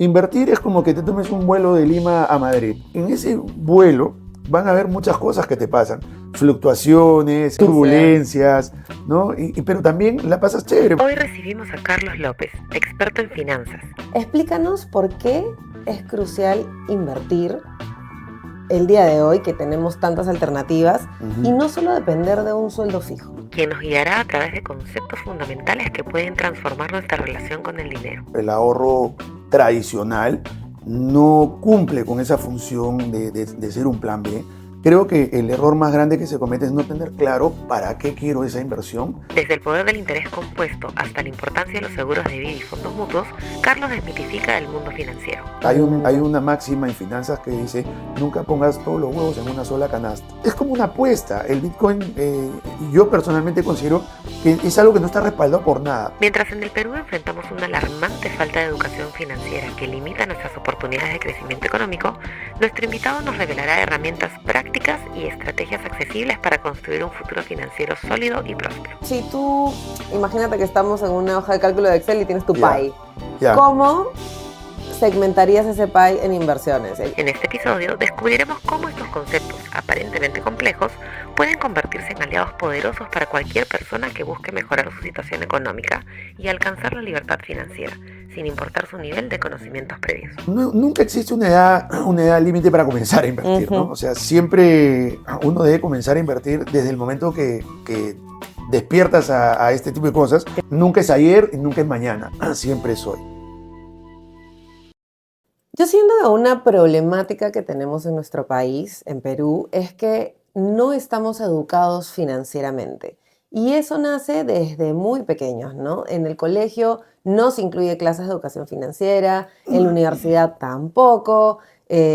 Invertir es como que te tomes un vuelo de Lima a Madrid. En ese vuelo van a haber muchas cosas que te pasan. Fluctuaciones, turbulencias, ¿no? Pero también la pasas chévere. Hoy recibimos a Carlos López, experto en finanzas. Explícanos por qué es crucial invertir el día de hoy, que tenemos tantas alternativas, y no solo depender de un sueldo fijo. Quien nos guiará a través de conceptos fundamentales que pueden transformar nuestra relación con el dinero. El ahorro tradicional no cumple con esa función de ser un plan B. Creo que el error más grande que se comete es no tener claro para qué quiero esa inversión. Desde el poder del interés compuesto hasta la importancia de los seguros de vida y fondos mutuos, Carlos desmitifica el mundo financiero. Hay una máxima en finanzas que dice: nunca pongas todos los huevos en una sola canasta. Es como una apuesta. El Bitcoin, yo personalmente considero que es algo que no está respaldado por nada. Mientras en el Perú enfrentamos una alarmante falta de educación financiera que limita nuestras oportunidades de crecimiento económico, nuestro invitado nos revelará herramientas prácticas y estrategias accesibles para construir un futuro financiero sólido y próspero. Si tú, imagínate que estamos en una hoja de cálculo de Excel y tienes tu pie. Ya. ¿Cómo segmentarías ese pie en inversiones? En este episodio descubriremos cómo estos conceptos, aparentemente complejos, pueden convertirse en aliados poderosos para cualquier persona que busque mejorar su situación económica y alcanzar la libertad financiera, sin importar su nivel de conocimientos previos. Nunca existe una edad límite para comenzar a invertir, ¿no? O sea, siempre uno debe comenzar a invertir desde el momento que despiertas a este tipo de cosas. Nunca es ayer y nunca es mañana, siempre es hoy. Yo siento que una problemática que tenemos en nuestro país, en Perú, es que no estamos educados financieramente. Y eso nace desde muy pequeños, ¿no? En el colegio no se incluye clases de educación financiera, en la universidad tampoco.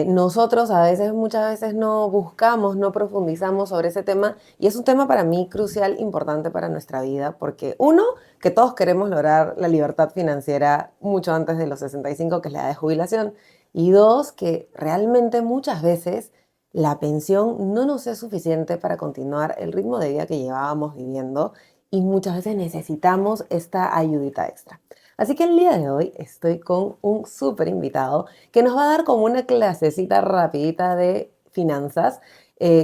Nosotros muchas veces no buscamos, no profundizamos sobre ese tema, y es un tema para mí crucial, importante para nuestra vida, porque uno, que todos queremos lograr la libertad financiera mucho antes de los 65, que es la edad de jubilación, y dos, que realmente muchas veces la pensión no nos es suficiente para continuar el ritmo de vida que llevábamos viviendo, y muchas veces necesitamos esta ayudita extra. Así que el día de hoy estoy con un súper invitado que nos va a dar como una clasecita rapidita de finanzas,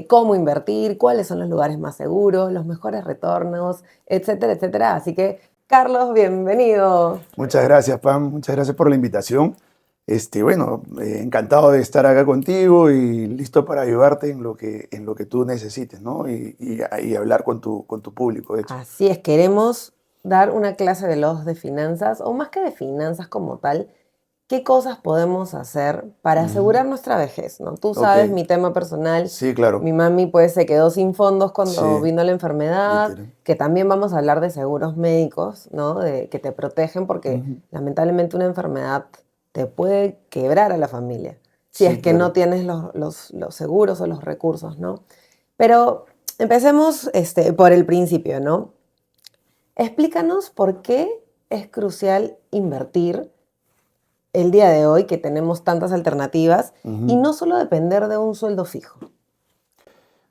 cómo invertir, cuáles son los lugares más seguros, los mejores retornos, etcétera, etcétera. Así que, Carlos, bienvenido. Muchas gracias, Pam. Muchas gracias por la invitación. Encantado de estar acá contigo y listo para ayudarte en lo que tú necesites, ¿no? Y hablar con tu público, de hecho. Así es, queremos dar una clase veloz de finanzas, o más que de finanzas como tal, qué cosas podemos hacer para asegurar nuestra vejez, ¿no? Tú sabes, mi tema personal. Sí, claro. Mi mami pues se quedó sin fondos cuando vino la enfermedad, Literal. que también vamos a hablar de seguros médicos, ¿no? Que te protegen porque lamentablemente una enfermedad te puede quebrar a la familia si es que no tienes los seguros o los recursos, ¿no? Pero empecemos por el principio, ¿no? Explícanos por qué es crucial invertir el día de hoy, que tenemos tantas alternativas, y no solo depender de un sueldo fijo.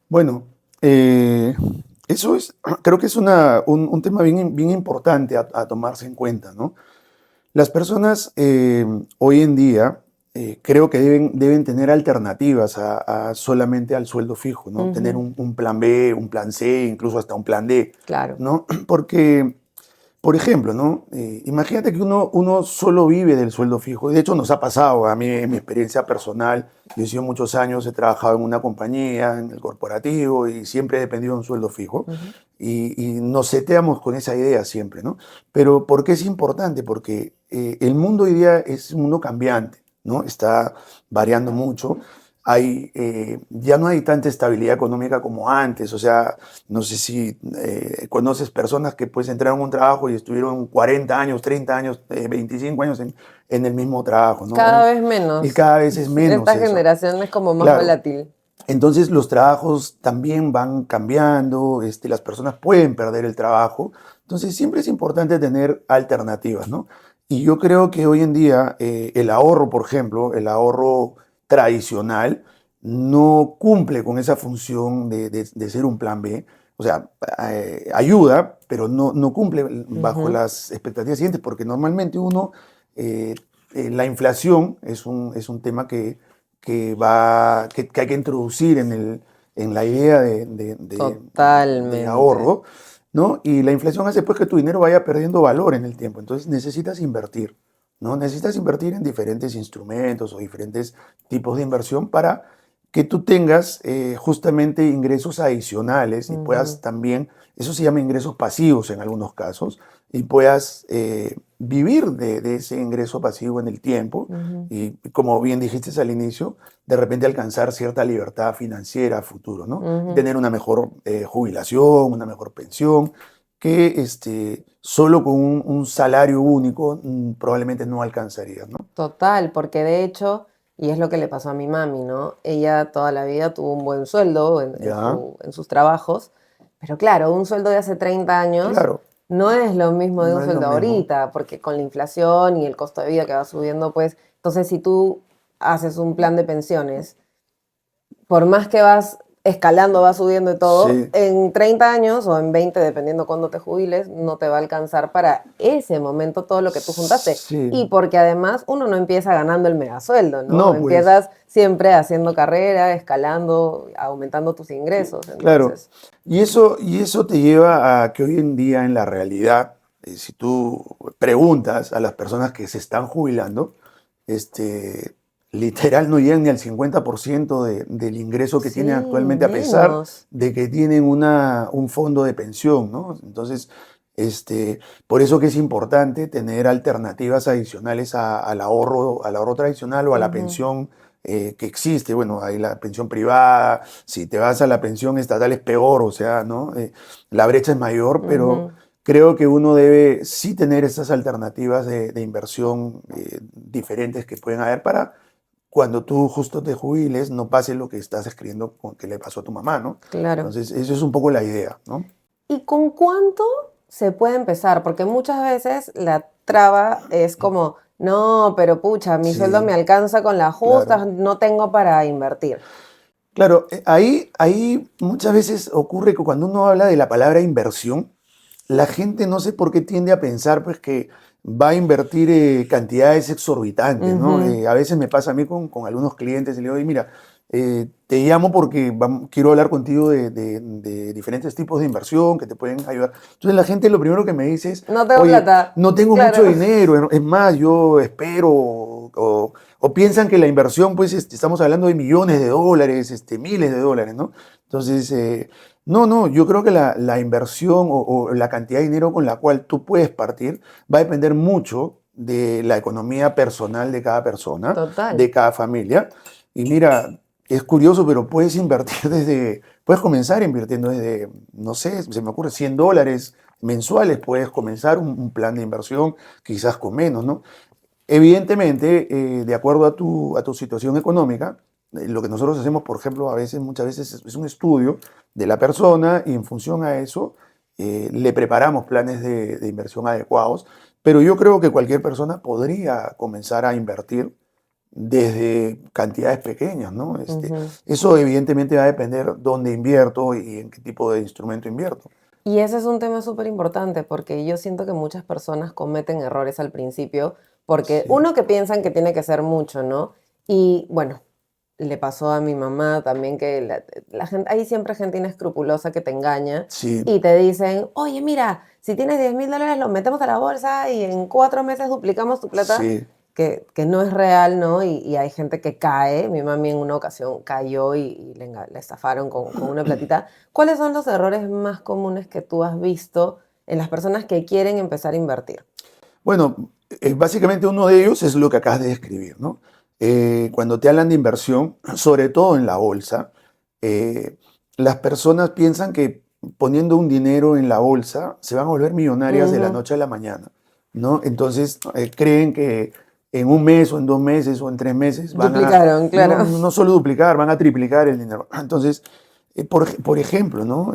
Bueno, creo que es un tema bien importante a tomarse en cuenta, ¿no? Las personas hoy en día creo que deben tener alternativas a solamente al sueldo fijo, ¿no? Tener un plan B, un plan C, incluso hasta un plan D. Claro. ¿No? Porque, por ejemplo, ¿no? Imagínate que uno solo vive del sueldo fijo. De hecho, nos ha pasado a mí en mi experiencia personal. Yo he sido muchos años, he trabajado en una compañía, en el corporativo, y siempre he dependido de un sueldo fijo. Y nos seteamos con esa idea siempre, ¿no? Pero ¿por qué es importante? Porque el mundo hoy día es un mundo cambiante, ¿no? Está variando mucho. Ya no hay tanta estabilidad económica como antes. O sea, no sé si conoces personas que pues entraron a un trabajo y estuvieron 40 años, 30 años, 25 años en el mismo trabajo, ¿no? Cada vez menos. Y cada vez es menos. Esta generación es como más volátil. Entonces los trabajos también van cambiando, las personas pueden perder el trabajo. Entonces siempre es importante tener alternativas, ¿no? Y yo creo que hoy en día el ahorro, por ejemplo, el ahorro tradicional no cumple con esa función de ser un plan B. O sea, ayuda, pero no cumple bajo las expectativas siguientes, porque normalmente uno la inflación es un tema que hay que introducir en la idea de Totalmente. ahorro, ¿no? Y la inflación hace pues que tu dinero vaya perdiendo valor en el tiempo. Entonces necesitas invertir, ¿no? Necesitas invertir en diferentes instrumentos o diferentes tipos de inversión para que tú tengas justamente ingresos adicionales y puedas Ujú, también, eso se llama ingresos pasivos en algunos casos, y puedas vivir de ese ingreso pasivo en el tiempo ujú, y, como bien dijiste al inicio, de repente alcanzar cierta libertad financiera a futuro, ¿no? Y ujú. tener una mejor jubilación, una mejor pensión, que solo con un salario único probablemente no alcanzaría, ¿no? Total, porque de hecho, y es lo que le pasó a mi mami, ¿no? Ella toda la vida tuvo un buen sueldo Ya, en sus trabajos, pero claro, un sueldo de hace 30 años claro, no es lo mismo de no un es lo sueldo mismo. ahorita, porque con la inflación y el costo de vida que va subiendo, pues, entonces si tú haces un plan de pensiones por más que vas escalando, vas subiendo y todo, Sí, en 30 años o en 20, dependiendo cuándo te jubiles, no te va a alcanzar para ese momento todo lo que tú juntaste. sí. Y porque además uno no empieza ganando el megasueldo, ¿no? No, pues, Empiezas siempre haciendo carrera, escalando, aumentando tus ingresos. claro. Entonces, Y eso te lleva a que hoy en día en la realidad, si tú preguntas a las personas que se están jubilando, este, literal no llegan ni al 50% del ingreso que tienen sí, actualmente, a pesar menos. de que tienen un fondo de pensión, ¿no? Entonces, por eso que es importante tener alternativas adicionales al ahorro tradicional o a la Ujú, pensión que existe. Bueno, hay la pensión privada, si te vas a la pensión estatal es peor, o sea, ¿no? La brecha es mayor, pero ujú. creo que uno debe sí tener estas alternativas de inversión diferentes que pueden haber para cuando tú justo te jubiles no pase lo que estás escribiendo con que le pasó a tu mamá, ¿no? Claro. Entonces, eso es un poco la idea, ¿no? ¿Y con cuánto se puede empezar? Porque muchas veces la traba es como, no, pero pucha, mi sueldo Sí, me alcanza con las justas, claro. no tengo para invertir. Claro, ahí muchas veces ocurre que cuando uno habla de la palabra inversión, la gente no sé por qué tiende a pensar pues que va a invertir cantidades exorbitantes, ¿no? Ujú, A veces me pasa a mí con algunos clientes y le digo, "Oye, mira, te llamo porque quiero hablar contigo de diferentes tipos de inversión que te pueden ayudar". Entonces la gente lo primero que me dice es, no tengo oye, plata. no tengo mucho Claro. dinero, es más, yo espero, o piensan que la inversión, pues estamos hablando de millones de dólares, miles de dólares, ¿no? Entonces, no, no, yo creo que la inversión o la cantidad de dinero con la cual tú puedes partir va a depender mucho de la economía personal de cada persona, de Total. cada familia. Y mira, es curioso, pero puedes invertir puedes comenzar invirtiendo desde, no sé, se me ocurre $100 mensuales, puedes comenzar un plan de inversión, quizás con menos, ¿no? Evidentemente, de acuerdo a tu situación económica, lo que nosotros hacemos, por ejemplo, muchas veces es un estudio de la persona y en función a eso le preparamos planes de inversión adecuados, pero yo creo que cualquier persona podría comenzar a invertir desde cantidades pequeñas, ¿no? Ujú. Eso evidentemente va a depender dónde invierto y en qué tipo de instrumento invierto. Y ese es un tema súper importante porque yo siento que muchas personas cometen errores al principio porque Sí, uno que piensan que tiene que ser mucho, ¿no? Y bueno, le pasó a mi mamá también que la gente, hay siempre gente inescrupulosa que te engaña sí, y te dicen, oye, mira, si tienes $10,000, los metemos a la bolsa y en 4 meses duplicamos tu plata, sí. que no es real, ¿no? Y hay gente que cae. Mi mami en una ocasión cayó y le estafaron con una platita. ¿Cuáles son los errores más comunes que tú has visto en las personas que quieren empezar a invertir? Bueno, básicamente uno de ellos es lo que acabas de describir, ¿no? Cuando te hablan de inversión, sobre todo en la bolsa, eh, las personas piensan que poniendo un dinero en la bolsa se van a volver millonarias de la Ujú. noche a la mañana, ¿no? Entonces creen que en un mes o en 2 meses o en 3 meses van a, Duplicaron, no, claro. no solo duplicar, van a triplicar el dinero. Entonces, por ejemplo, ¿no?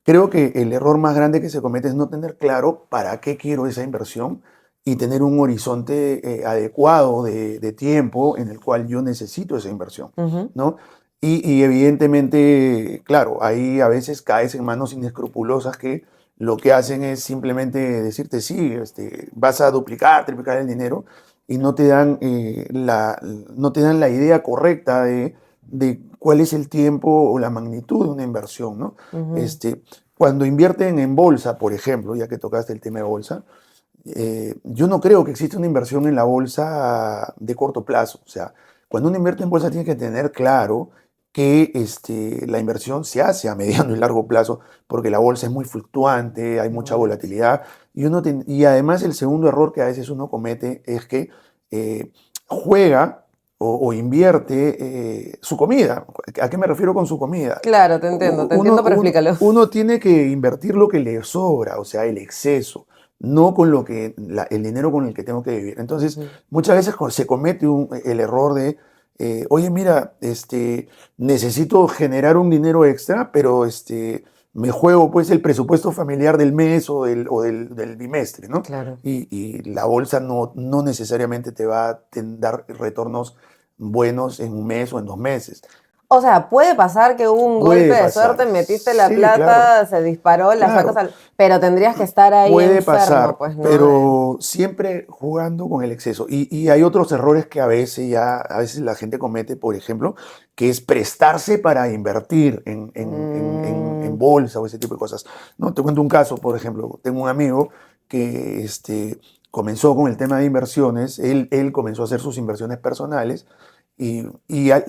Creo que el error más grande que se comete es no tener claro para qué quiero esa inversión y tener un horizonte adecuado de tiempo en el cual yo necesito esa inversión, Ujú. ¿no? Y evidentemente, claro, ahí a veces caes en manos inescrupulosas que lo que hacen es simplemente decirte, sí, vas a duplicar, triplicar el dinero, y no te dan, no te dan la idea correcta de cuál es el tiempo o la magnitud de una inversión, ¿no? Ujú. Cuando invierten en bolsa, por ejemplo, ya que tocaste el tema de bolsa, yo no creo que exista una inversión en la bolsa de corto plazo. O sea, cuando uno invierte en bolsa tiene que tener claro que la inversión se hace a mediano y largo plazo, porque la bolsa es muy fluctuante, hay mucha Igual. volatilidad. Y además el segundo error que a veces uno comete es que juega o invierte su comida. ¿A qué me refiero con su comida? Claro, te entiendo, pero explícalo. Uno tiene que invertir lo que le sobra, o sea, el exceso, no con el dinero con el que tengo que vivir. Entonces, Ujú. muchas veces se comete el error de, oye, mira, necesito generar un dinero extra, pero me juego pues el presupuesto familiar del mes del bimestre, ¿no? Claro. Y la bolsa no necesariamente te va a dar retornos buenos en un mes o en 2 meses. O sea, puede pasar que hubo un golpe Puede de pasar. suerte, metiste la Sí, claro, plata, se disparó, la sacas claro. al... Pero tendrías que estar ahí Puede enfermo, pasar, pues, ¿no? pero siempre jugando con el exceso. Y hay otros errores que a veces la gente comete, por ejemplo, que es prestarse para invertir en Mm, bolsa o ese tipo de cosas. ¿No? Te cuento un caso, por ejemplo, tengo un amigo que comenzó con el tema de inversiones, él comenzó a hacer sus inversiones personales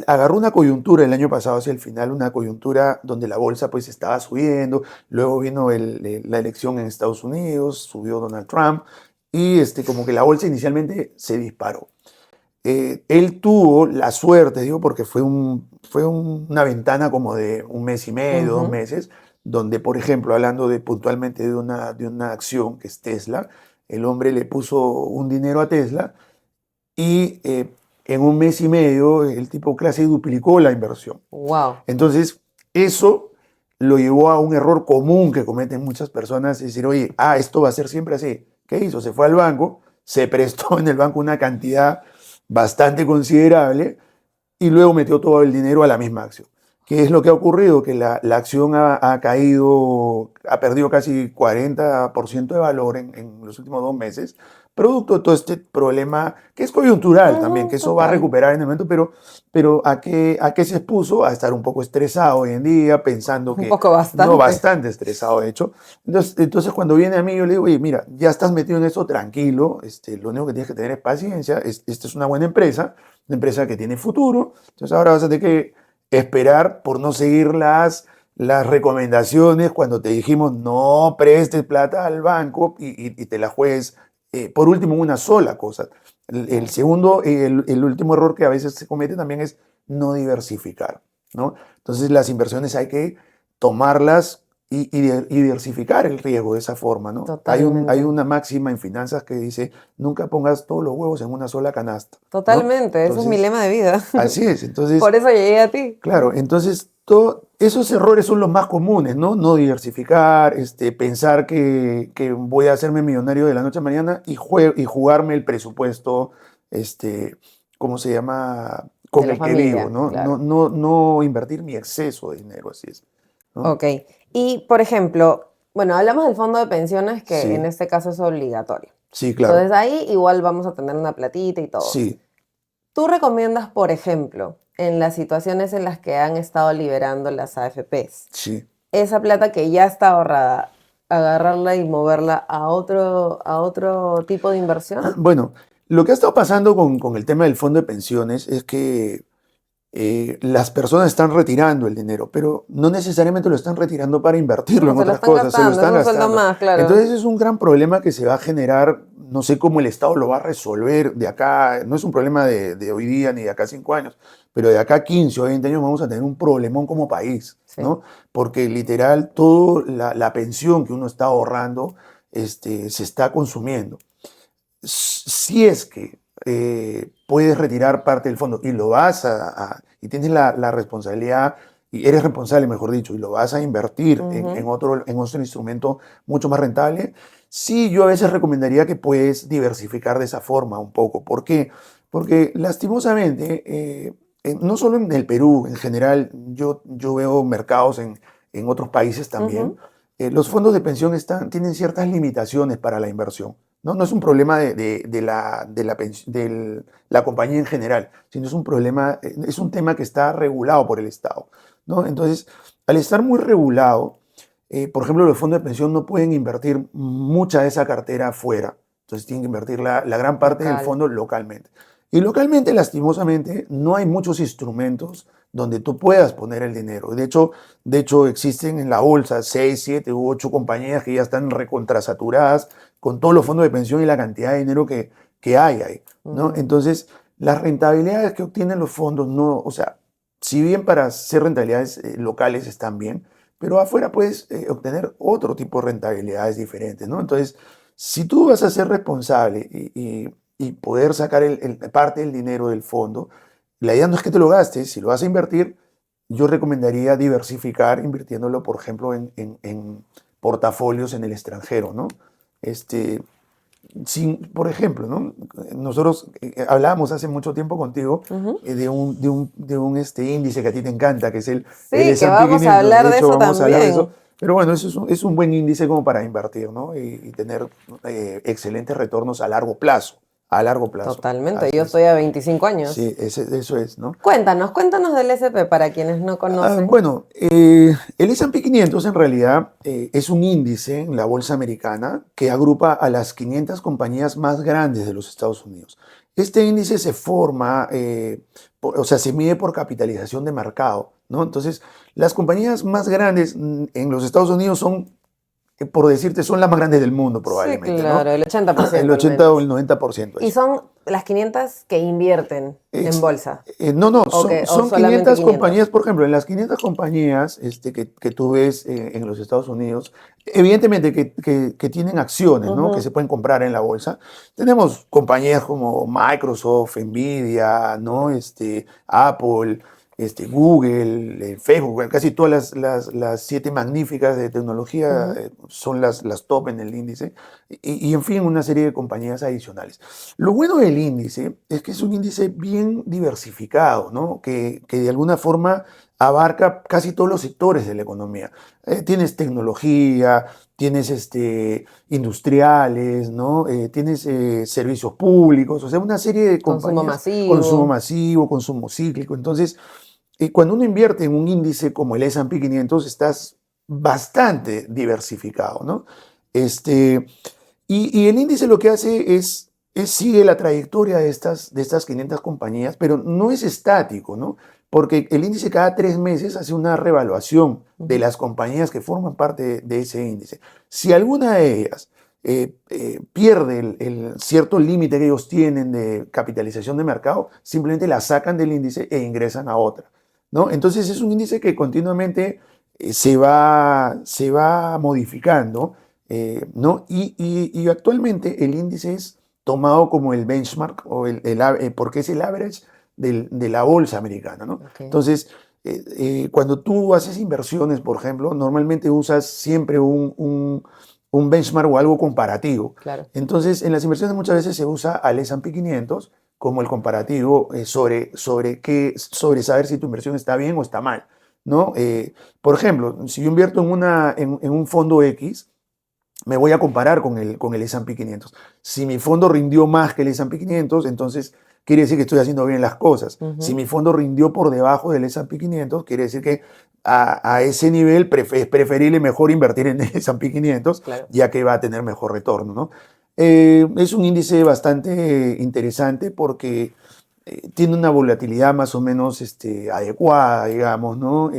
agarró una coyuntura el año pasado hacia el final, una coyuntura donde la bolsa pues estaba subiendo, luego vino la elección en Estados Unidos, subió Donald Trump y como que la bolsa inicialmente se disparó. Él tuvo la suerte, digo, porque una ventana como de un mes y medio, dos ujú. meses, donde, por ejemplo, hablando puntualmente de una acción que es Tesla, el hombre le puso un dinero a Tesla y en un mes y medio el tipo casi duplicó la inversión. Wow. Entonces, eso lo llevó a un error común que cometen muchas personas, es decir, oye, esto va a ser siempre así. ¿Qué hizo? Se fue al banco, se prestó en el banco una cantidad bastante considerable y luego metió todo el dinero a la misma acción. ¿Qué es lo que ha ocurrido? Que la acción ha caído, ha perdido casi 40% de valor en los últimos 2 meses, producto de todo este problema que es coyuntural también, que Ujú, eso va a total. recuperar en el momento, pero ¿a qué se expuso? A estar un poco estresado hoy en día, pensando Un que, poco no, bastante. bastante estresado de hecho. Entonces cuando viene a mí, yo le digo, oye, mira, ya estás metido en eso, tranquilo, lo único que tienes que tener es paciencia, esta es una buena empresa, una empresa que tiene futuro, entonces ahora vas a tener que esperar por no seguir las recomendaciones cuando te dijimos no prestes plata al banco y te la juegues por último una sola cosa. El segundo, el último error que a veces se comete también es no diversificar, ¿no? Entonces las inversiones hay que tomarlas y diversificar el riesgo de esa forma, ¿no? Hay Totalmente. una máxima en finanzas que dice, nunca pongas todos los huevos en una sola canasta, ¿no? Totalmente. Ese es mi Entonces, lema de vida. así es. Entonces, Por eso llegué a ti. claro, entonces esos errores son los más comunes, ¿no? No diversificar, pensar que voy a hacerme millonario de la noche a mañana y jugarme el presupuesto, ¿cómo se llama? De Con la el que vivo, familia, ¿no? No, claro. no invertir mi exceso de dinero, así es, ¿no? Ok. Y, por ejemplo, bueno, hablamos del fondo de pensiones que en Sí, este caso es obligatorio. sí, Entonces claro. ahí igual vamos a tener una platita y todo. Sí, ¿Tú recomiendas, por ejemplo, en las situaciones en las que han estado liberando las AFPs, sí. esa plata que ya está ahorrada, agarrarla y moverla a otro tipo de inversión? Bueno, lo que ha estado pasando con el tema del fondo de pensiones es que las personas están retirando el dinero, pero no necesariamente lo están retirando para invertirlo No, en se lo otras están cosas, se lo gastando, es están un sueldo gastando. más, claro. Entonces es un gran problema que se va a generar, no sé cómo el Estado lo va a resolver de acá, no es un problema de hoy día ni de acá 5 años, pero de acá 15 o 20 años vamos a tener un problemón como país, Sí. ¿no? Porque literal toda la pensión que uno está ahorrando se está consumiendo. Si es que puedes retirar parte del fondo y lo vas y tienes la responsabilidad, y eres responsable, mejor dicho, y lo vas a invertir en Ujú. otro instrumento mucho más rentable, sí, yo a veces recomendaría que puedes diversificar de esa forma un poco. ¿Por qué? Porque lastimosamente, no solo en el Perú, en general, yo veo mercados en otros países también, Ujú. los fondos de pensión tienen ciertas limitaciones para la inversión. ¿no? No es un problema de la compañía en general, sino es un problema, es un tema que está regulado por el Estado, ¿no? Entonces, al estar muy regulado, por ejemplo, los fondos de pensión no pueden invertir mucha de esa cartera afuera, entonces tienen que invertir la gran parte del Local. fondo localmente. Y localmente, lastimosamente, no hay muchos instrumentos donde tú puedas poner el dinero. De hecho, existen en la bolsa 6, 7 u 8 compañías que ya están recontrasaturadas con todos los fondos de pensión y la cantidad de dinero que hay ahí, ¿no? Entonces, las rentabilidades que obtienen los fondos, no, o sea, si bien para ser rentabilidades locales están bien, pero afuera puedes obtener otro tipo de rentabilidades diferentes, ¿no? Entonces, si tú vas a ser responsable y poder sacar parte del dinero del fondo, la idea no es que te lo gastes, si lo vas a invertir, yo recomendaría diversificar invirtiéndolo, por ejemplo, en portafolios en el extranjero, ¿no? Este, por ejemplo, ¿no? Nosotros hablábamos hace mucho tiempo contigo Ujú. de un índice que a ti te encanta, que es el Sí, que S&P vamos 500. a hablar De de hecho, eso vamos a hablar de eso. también. Pero bueno, eso es un buen índice como para invertir, ¿no? Y tener excelentes retornos a largo plazo. A largo plazo. Totalmente, Así yo es. estoy a 25 años. Sí, eso es, ¿no? Cuéntanos del SP para quienes no conocen. Bueno, el S&P 500 en realidad es un índice en la bolsa americana que agrupa a las 500 compañías más grandes de los Estados Unidos. Este índice se forma, o sea, se mide por capitalización de mercado, ¿no? Entonces, las compañías más grandes en los Estados Unidos son, por decirte, son las más grandes del mundo Sí, probablemente, ¿no? claro, el 80% El al 80 o menos. el 90%. Y son las 500 que invierten en bolsa. No, O son solamente 500 500. compañías, por ejemplo, en las 500 compañías que tú ves en los Estados Unidos, evidentemente que tienen acciones, ¿no? Que se pueden comprar en la bolsa. Tenemos compañías como Microsoft, Nvidia, ¿no? Apple, Google, Facebook, bueno, casi todas las 7 magníficas de tecnología son las top en el índice, y en fin, una serie de compañías adicionales. Lo bueno del índice es que es un índice bien diversificado, ¿no? Que de alguna forma abarca casi todos los sectores de la economía. Tienes tecnología, tienes industriales, ¿no? Tienes servicios públicos, o sea, una serie de Consumo compañías, consumo masivo. masivo, consumo cíclico. Entonces, cuando uno invierte en un índice como el S&P 500, estás bastante diversificado, ¿no? Este, y el índice lo que hace sigue la trayectoria de estas 500 compañías, pero no es estático, ¿no? Porque el índice cada 3 meses hace una revaluación de las compañías que forman parte de ese índice. Si alguna de ellas pierde el cierto límite que ellos tienen de capitalización de mercado, simplemente la sacan del índice e ingresan a otra, ¿no? Entonces es un índice que continuamente se va modificando, ¿no? Y actualmente el índice es tomado como el benchmark porque es el average de la bolsa americana, ¿no? Ok. Entonces, cuando tú haces inversiones, por ejemplo, normalmente usas siempre un benchmark o algo comparativo. Claro. Entonces, en las inversiones muchas veces se usa al S&P 500 como el comparativo sobre saber si tu inversión está bien o está mal, ¿no? Por ejemplo, si yo invierto en un fondo X, me voy a comparar con el S&P 500. Si mi fondo rindió más que el S&P 500, entonces quiere decir que estoy haciendo bien las cosas. Si mi fondo rindió por debajo del S&P 500, quiere decir que a ese nivel es preferible mejor invertir en el S&P 500, Claro. ya que va a tener mejor retorno, ¿no? Es un índice bastante interesante porque tiene una volatilidad más o menos adecuada, digamos, ¿no?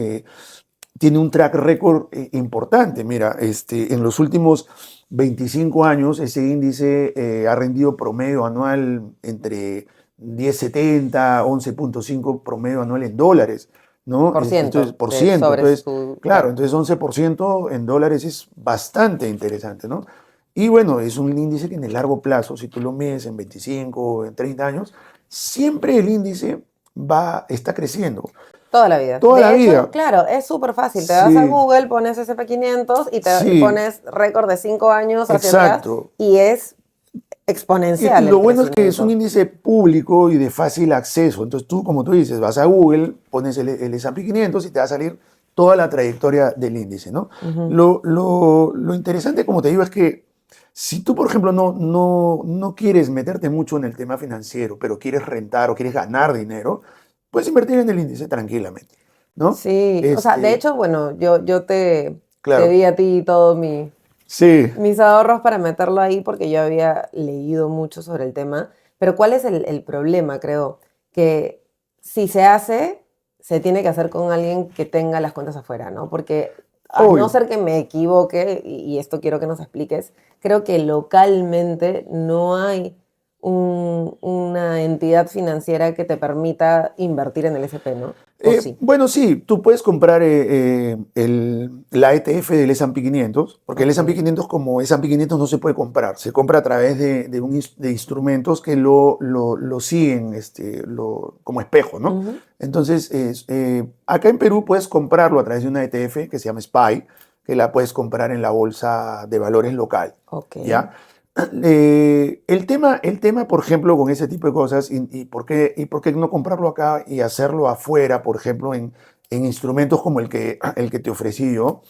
Tiene un track record importante. Mira, en los últimos 25 años ese índice ha rendido promedio anual entre 10,70, 11,5 promedio anual en dólares, ¿no? Por ciento. Entonces, por ciento. Sobre Entonces, su... claro, entonces 11% en dólares es bastante interesante, ¿no? Y bueno, es un índice que en el largo plazo, si tú lo mides en 25, en 30 años, siempre el índice está creciendo. Toda la vida. Toda De la hecho, vida. claro, es súper fácil. Te vas a Sí. Google, pones SP500 y Sí. pones récord de 5 años hacia Exacto. atrás y es exponencial Lo el bueno es que es un crecimiento. índice público y de fácil acceso. Entonces tú, como tú dices, vas a Google, pones el S&P 500 y te va a salir toda la trayectoria del índice, ¿no? Lo interesante, como te digo, es que Si tú, por ejemplo, no quieres meterte mucho en el tema financiero, pero quieres rentar o quieres ganar dinero, puedes invertir en el índice tranquilamente, ¿no? Sí, o sea, de Este, hecho, bueno, yo te claro, di a ti todos sí. mis ahorros para meterlo ahí porque yo había leído mucho sobre el tema. Pero ¿cuál es el problema? Creo que si se hace, se tiene que hacer con alguien que tenga las cuentas afuera, ¿no? Porque a no Obvio. ser que me equivoque, y esto quiero que nos expliques, creo que localmente no hay una entidad financiera que te permita invertir en el SP, ¿no? ¿O sí? Bueno, sí, tú puedes comprar la ETF del S&P 500, porque el Ok. S&P 500 como S&P 500 no se puede comprar, se compra a través de instrumentos que lo siguen como espejo, ¿no? Ujú. Entonces, acá en Perú puedes comprarlo a través de una ETF que se llama SPY, que la puedes comprar en la bolsa de valores local, Ok. ¿ya? El tema, por ejemplo, con ese tipo de cosas, y por qué no comprarlo acá y hacerlo afuera, por ejemplo, en instrumentos como el que te ofrecí yo.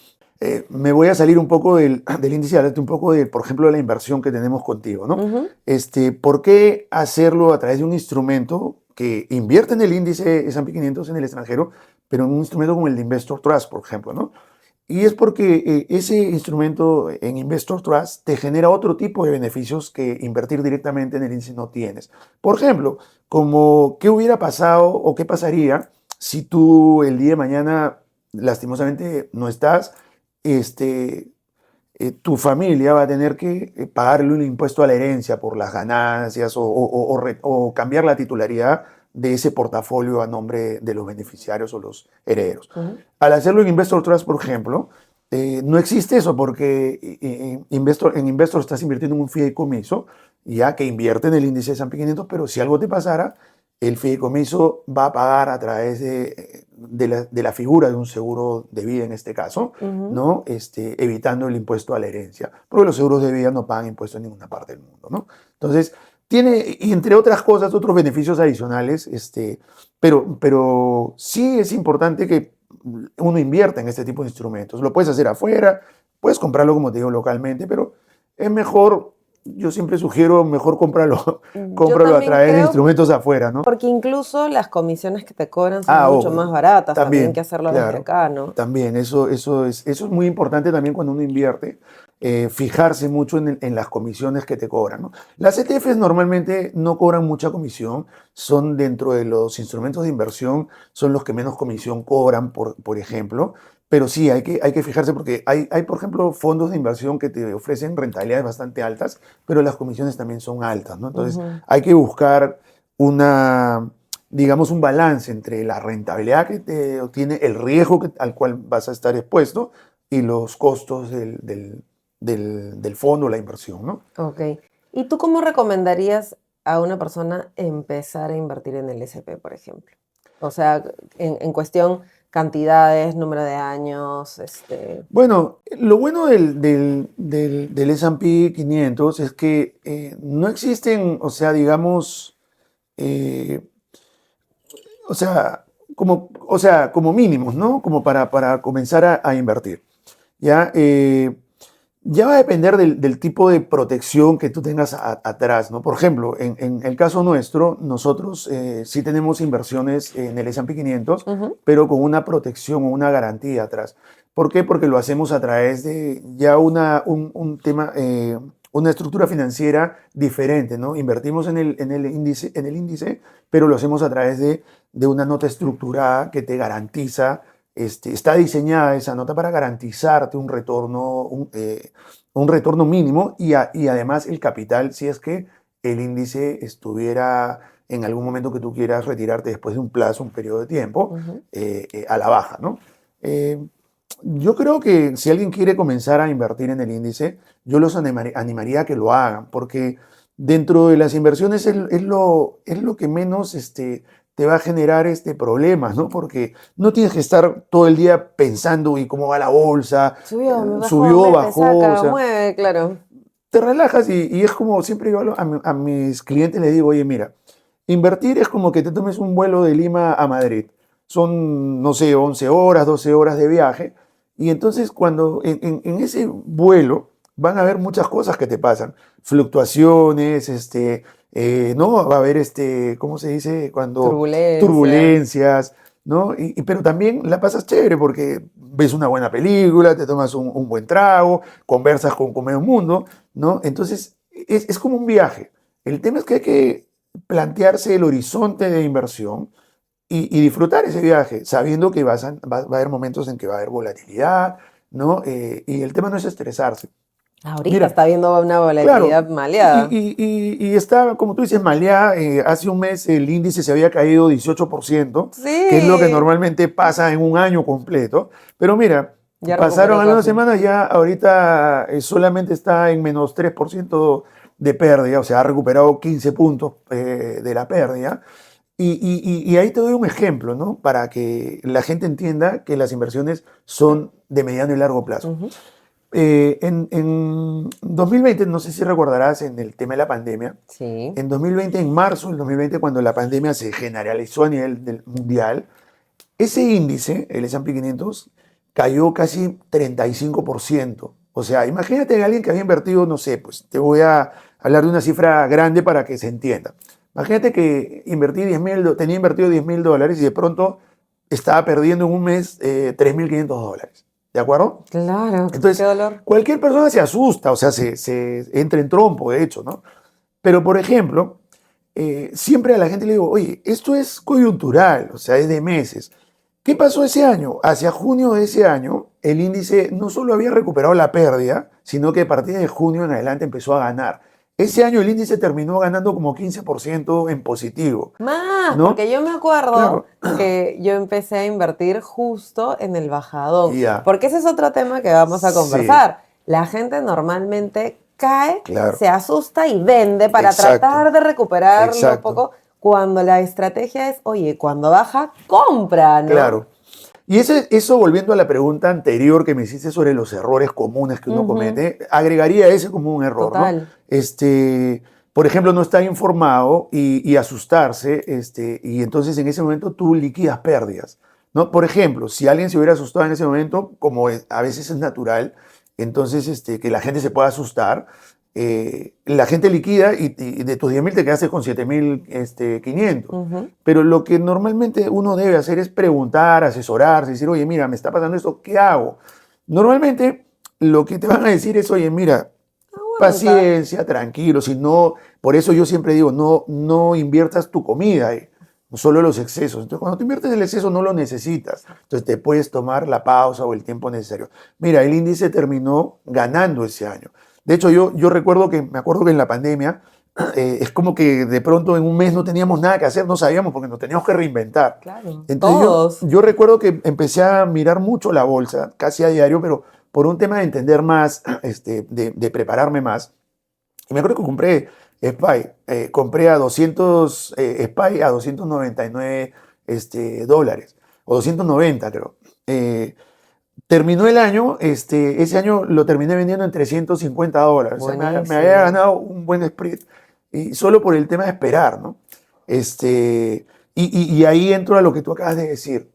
Me voy a salir un poco del índice, hablarte un poco de, por ejemplo, de la inversión que tenemos contigo, ¿no? Ujú. ¿Por qué hacerlo a través de un instrumento que invierte en el índice S&P 500 en el extranjero, pero en un instrumento como el de Investor Trust, por ejemplo, ¿no? Y es porque ese instrumento en Investor Trust te genera otro tipo de beneficios que invertir directamente en el índice no tienes. Por ejemplo, como qué hubiera pasado o qué pasaría si tú el día de mañana lastimosamente no estás, este, tu familia va a tener que pagarle un impuesto a la herencia por las ganancias o cambiar la titularidad de ese portafolio a nombre de los beneficiarios o los herederos. Ujú. Al hacerlo en Investor Trust, por ejemplo, no existe eso porque en Investor estás invirtiendo en un fideicomiso ya que invierte en el índice S&P 500, pero si algo te pasara, el fideicomiso va a pagar a través de la figura de un seguro de vida en este caso, Ujú. ¿no? Evitando el impuesto a la herencia, porque los seguros de vida no pagan impuestos en ninguna parte del mundo, ¿no? Entonces, tiene, y entre otras cosas, otros beneficios adicionales, pero sí es importante que uno invierta en este tipo de instrumentos. Lo puedes hacer afuera, puedes comprarlo, como te digo, localmente, pero es mejor, yo siempre sugiero, mejor cómpralo, Yo cómpralo a también través de creo, instrumentos afuera, ¿no? porque incluso las comisiones que te cobran son Ah, mucho más obvio. baratas también que También, hacerlo desde claro. acá, ¿no? También, eso es muy importante también cuando uno invierte, fijarse mucho en las comisiones que te cobran, ¿no? Las ETFs normalmente no cobran mucha comisión, son dentro de los instrumentos de inversión, son los que menos comisión cobran, por ejemplo, pero sí, hay que fijarse porque hay, por ejemplo, fondos de inversión que te ofrecen rentabilidades bastante altas, pero las comisiones también son altas, ¿no? Entonces, Ujú. hay que buscar una digamos, un balance entre la rentabilidad que te obtiene, el riesgo al cual vas a estar expuesto y los costos del fondo, la inversión, ¿no? Ok. ¿Y tú cómo recomendarías a una persona empezar a invertir en el SP, por ejemplo? O sea, en cuestión cantidades, número de años, Bueno, lo bueno del S&P 500 es que no existen, eh, como mínimos, ¿no? Como para comenzar a invertir. ¿Ya? Ya va a depender del tipo de protección que tú tengas atrás, ¿no? Por ejemplo, en el caso nuestro, nosotros sí tenemos inversiones en el S&P 500, Ujú. pero con una protección o una garantía atrás. ¿Por qué? Porque lo hacemos a través de ya un tema, una estructura financiera diferente, ¿no? Invertimos en el índice, pero lo hacemos a través de una nota estructurada que te garantiza está diseñada esa nota para garantizarte un retorno mínimo y además el capital si es que el índice estuviera en algún momento que tú quieras retirarte después de un plazo, un periodo de tiempo, Ujú. a la baja, ¿no? Eh, yo creo que si alguien quiere comenzar a invertir en el índice, yo los animaría a que lo hagan, porque dentro de las inversiones es lo que menos te va a generar problemas, ¿no? Porque no tienes que estar todo el día pensando y cómo va la bolsa, Subió, me bajó, subió, mete, bajó, o saca, sea, mueve, claro. te relajas y es como siempre yo a mis clientes les digo, oye, mira, invertir es como que te tomes un vuelo de Lima a Madrid. Son, no sé, 11 horas, 12 horas de viaje. Y entonces cuando en ese vuelo van a haber muchas cosas que te pasan. Fluctuaciones, ¿no? Va a haber, ¿cómo se dice? Turbulencias. Turbulencias, ¿no? Pero también la pasas chévere porque ves una buena película, te tomas un buen trago, conversas con medio mundo, ¿no? Entonces, es como un viaje. El tema es que hay que plantearse el horizonte de inversión y disfrutar ese viaje, sabiendo que va a haber momentos en que va a haber volatilidad, ¿no? Y el tema no es estresarse. Ahorita Mira, está viendo una claro, volatilidad maleada. y está, como tú dices, maleada. Hace un mes el índice se había caído 18%, que es lo que Sí, normalmente pasa en un año completo. Pero mira, ya pasaron recuperó algunas casi. semanas, ya ahorita solamente está en menos 3% de pérdida, o sea, ha recuperado 15 puntos de la pérdida. Y ahí te doy un ejemplo, ¿no? Para que la gente entienda que las inversiones son de mediano y largo plazo. Ujú. En 2020, no sé si recordarás en el tema de la pandemia, Sí. en 2020, en marzo del 2020, cuando la pandemia se generalizó a nivel mundial, ese índice, el S&P 500, cayó casi 35%. O sea, imagínate a alguien que había invertido, no sé, pues te voy a hablar de una cifra grande para que se entienda. Imagínate que tenía invertido $10,000 y de pronto estaba perdiendo en un mes $3,500. ¿De acuerdo? Claro, qué Entonces, dolor. cualquier persona se asusta, o sea, se entra en trompo, de hecho, ¿no? Pero, por ejemplo, siempre a la gente le digo, oye, esto es coyuntural, o sea, es de meses. ¿Qué pasó ese año? Hacia junio de ese año, el índice no solo había recuperado la pérdida, sino que a partir de junio en adelante empezó a ganar. Ese año el índice terminó ganando como 15% en positivo, Más, ¿no? porque yo me acuerdo Claro, que yo empecé a invertir justo en el bajadón, ya, porque ese es otro tema que vamos a sí, conversar. La gente normalmente cae, claro, se asusta y vende para exacto, tratar de recuperarlo un exacto, poco, cuando la estrategia es, oye, cuando baja, compra, ¿no? claro. Y eso, volviendo a la pregunta anterior que me hiciste sobre los errores comunes que uno Ujú, comete, agregaría ese como un error, ¿no? total. Por ejemplo, no estar informado y asustarse, y entonces en ese momento tú liquidas pérdidas, ¿no? Por ejemplo, si alguien se hubiera asustado en ese momento, como a veces es natural, entonces que la gente se pueda asustar, la gente liquida y de tus 10,000 te quedaste con 7,500. Ujú. Pero lo que normalmente uno debe hacer es preguntar, asesorarse, decir, oye, mira, me está pasando esto, ¿qué hago? Normalmente lo que te van a decir es, oye, mira, Aguanta. paciencia, tranquilo, si no, por eso yo siempre digo, no inviertas tu comida, solo los excesos. Entonces, cuando tú inviertes el exceso no lo necesitas, entonces te puedes tomar la pausa o el tiempo necesario. Mira, el índice terminó ganando ese año. De hecho, yo me acuerdo que en la pandemia, es como que de pronto en un mes no teníamos nada que hacer, no sabíamos porque nos teníamos que reinventar. Claro, Entonces todos. yo recuerdo que empecé a mirar mucho la bolsa, casi a diario, pero por un tema de entender más, de prepararme más. Y me acuerdo que compré SPY, compré a 200, SPY a 299 dólares, o 290 creo. Terminó el año, ese año lo terminé vendiendo en $350. O sea, me había Buenísimo. ganado un buen spread. Y solo por el tema de esperar, ¿no? Y ahí entro a lo que tú acabas de decir.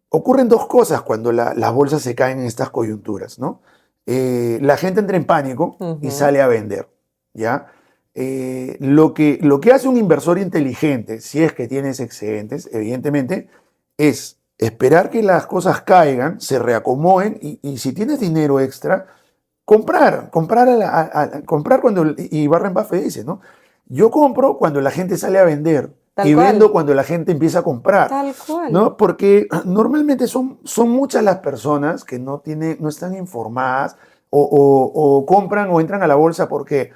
Ocurren dos cosas cuando las bolsas se caen en estas coyunturas, ¿no? La gente entra en pánico y Ujú. sale a vender, ¿ya? Lo que hace un inversor inteligente, si es que tienes excedentes, evidentemente, es esperar que las cosas caigan, se reacomoden y si tienes dinero extra, comprar cuando, y Warren Buffett dice, ¿no? Yo compro cuando la gente sale a vender Tal y vendo cual, cuando la gente empieza a comprar, tal cual. ¿no? Porque normalmente son muchas las personas que no están informadas o compran o entran a la bolsa porque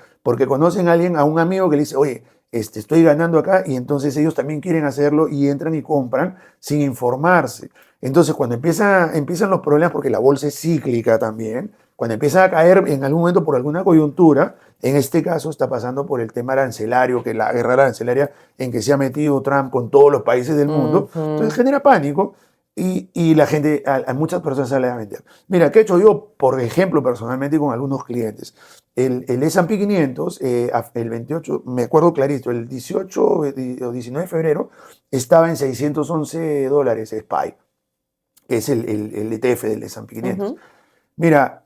conocen a alguien, a un amigo que le dice, oye, estoy ganando acá y entonces ellos también quieren hacerlo y entran y compran sin informarse. Entonces cuando empiezan los problemas, porque la bolsa es cíclica también, cuando empieza a caer en algún momento por alguna coyuntura, en este caso está pasando por el tema arancelario, que la guerra arancelaria en que se ha metido Trump con todos los países del mundo, entonces Ujú. genera pánico y la gente, a muchas personas salen a vender. Mira, ¿qué he hecho yo, por ejemplo, personalmente con algunos clientes? El S&P 500, el 28, me acuerdo clarito, el 18 o 19 de febrero estaba en $611 SPY, que es el ETF del S&P 500. Ujú. Mira,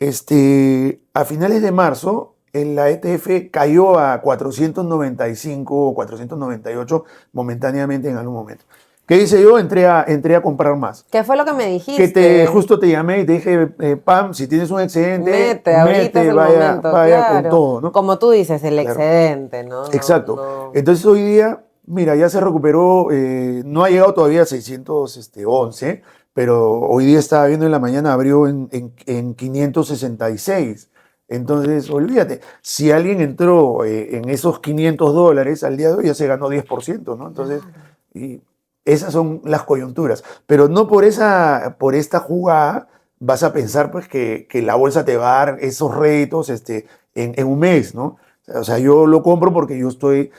a finales de marzo, la ETF cayó a 495 o 498 momentáneamente en algún momento. ¿Qué hice yo? Entré a comprar más. ¿Qué fue lo que me Justo te llamé y te dije, Pam, si tienes un excedente, ahorita es el momento, vaya con claro. todo, ¿no? Como tú dices, el Claro. excedente, ¿no? Exacto. No. Entonces hoy día, mira, ya se recuperó, no ha llegado todavía a 611, pero hoy día estaba viendo en la mañana, abrió en 566. Entonces, olvídate, si alguien entró en esos $500 al día de hoy, ya se ganó 10%, ¿no? Entonces, y esas son las coyunturas. Pero no por esta jugada vas a pensar pues que la bolsa te va a dar esos réditos en un mes, ¿no? O sea, yo lo compro porque yo estoy,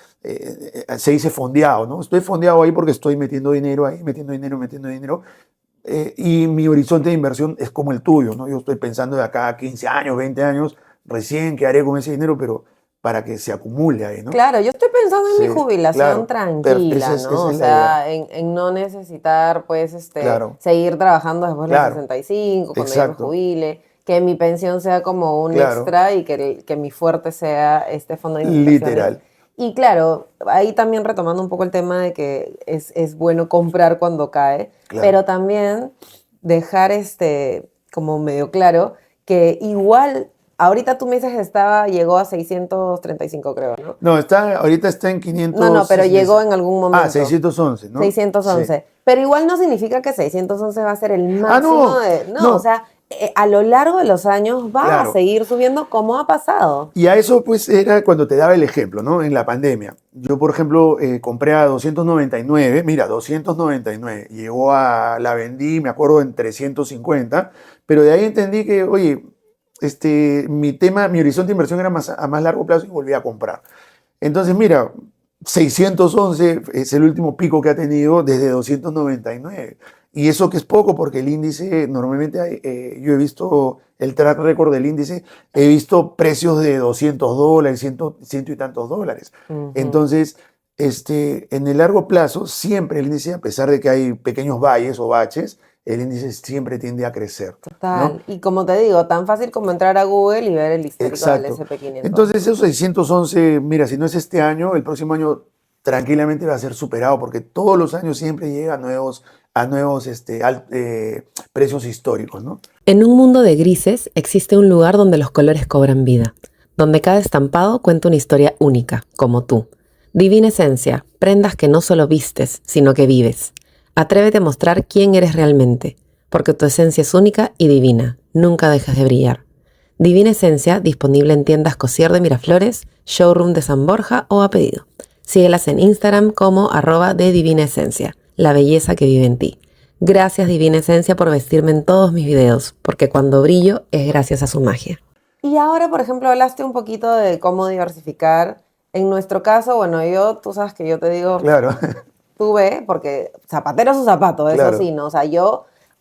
se dice fondeado, ¿no? Estoy fondeado ahí porque estoy metiendo dinero ahí, metiendo dinero. Y mi horizonte de inversión es como el tuyo, ¿no? Yo estoy pensando de acá a 15 años, 20 años, recién qué haré con ese dinero, pero para que se acumule ahí, ¿no? Claro, yo estoy pensando en mi Sí, jubilación claro, pero tranquila, esa ¿no? O es la idea. sea, en no necesitar, pues, Claro, seguir trabajando después de los claro, 65, cuando ya me exacto, jubile, que mi pensión sea como un claro, extra y que mi fuerte sea este fondo de inversiones. literal, Y claro, ahí también retomando un poco el tema de que es bueno comprar cuando cae, claro. pero también dejar como medio claro que igual, ahorita tú me dices llegó a 635 creo, ¿no? No, ahorita está en No, pero llegó en algún momento. 611, ¿no? Sí. 611. Pero igual no significa que 611 va a ser el máximo No, No, o sea, a lo largo de los años va a claro. seguir subiendo como ha pasado. Y a eso pues era cuando te daba el ejemplo, ¿no? En la pandemia. Yo, por ejemplo, compré a 299, mira, 299. La vendí, me acuerdo, en 350, pero de ahí entendí que, oye, mi horizonte de inversión era a más largo plazo y volví a comprar. Entonces, mira, 611 es el último pico que ha tenido desde 299. Y eso que es poco, porque el índice, normalmente yo he visto el track record del índice, he visto precios de $200, ciento y tantos dólares. Entonces, en el largo plazo, siempre el índice, a pesar de que hay pequeños valles o baches, el índice siempre tiende a crecer. Total. ¿No? Y como te digo, tan fácil como entrar a Google y ver el histórico del Exacto. SP500. Entonces, esos 611, mira, si no es este año, el próximo año tranquilamente va a ser superado, porque todos los años siempre llega a nuevos precios históricos, ¿no? En un mundo de grises existe un lugar donde los colores cobran vida, donde cada estampado cuenta una historia única, como tú. Divina Esencia, prendas que no solo vistes, sino que vives. Atrévete a mostrar quién eres realmente, porque tu esencia es única y divina, nunca dejes de brillar. Divina Esencia, disponible en tiendas Cosier de Miraflores, Showroom de San Borja o a pedido. Síguelas en Instagram como @de Divina Esencia, la belleza que vive en ti. Gracias Divina Esencia por vestirme en todos mis videos, porque cuando brillo es gracias a su magia. Y ahora, por ejemplo, hablaste un poquito de cómo diversificar. En nuestro caso, bueno, tú sabes que yo te digo, Claro, tú ve, porque zapatero es su zapato, eso claro. sí, ¿no? O sea,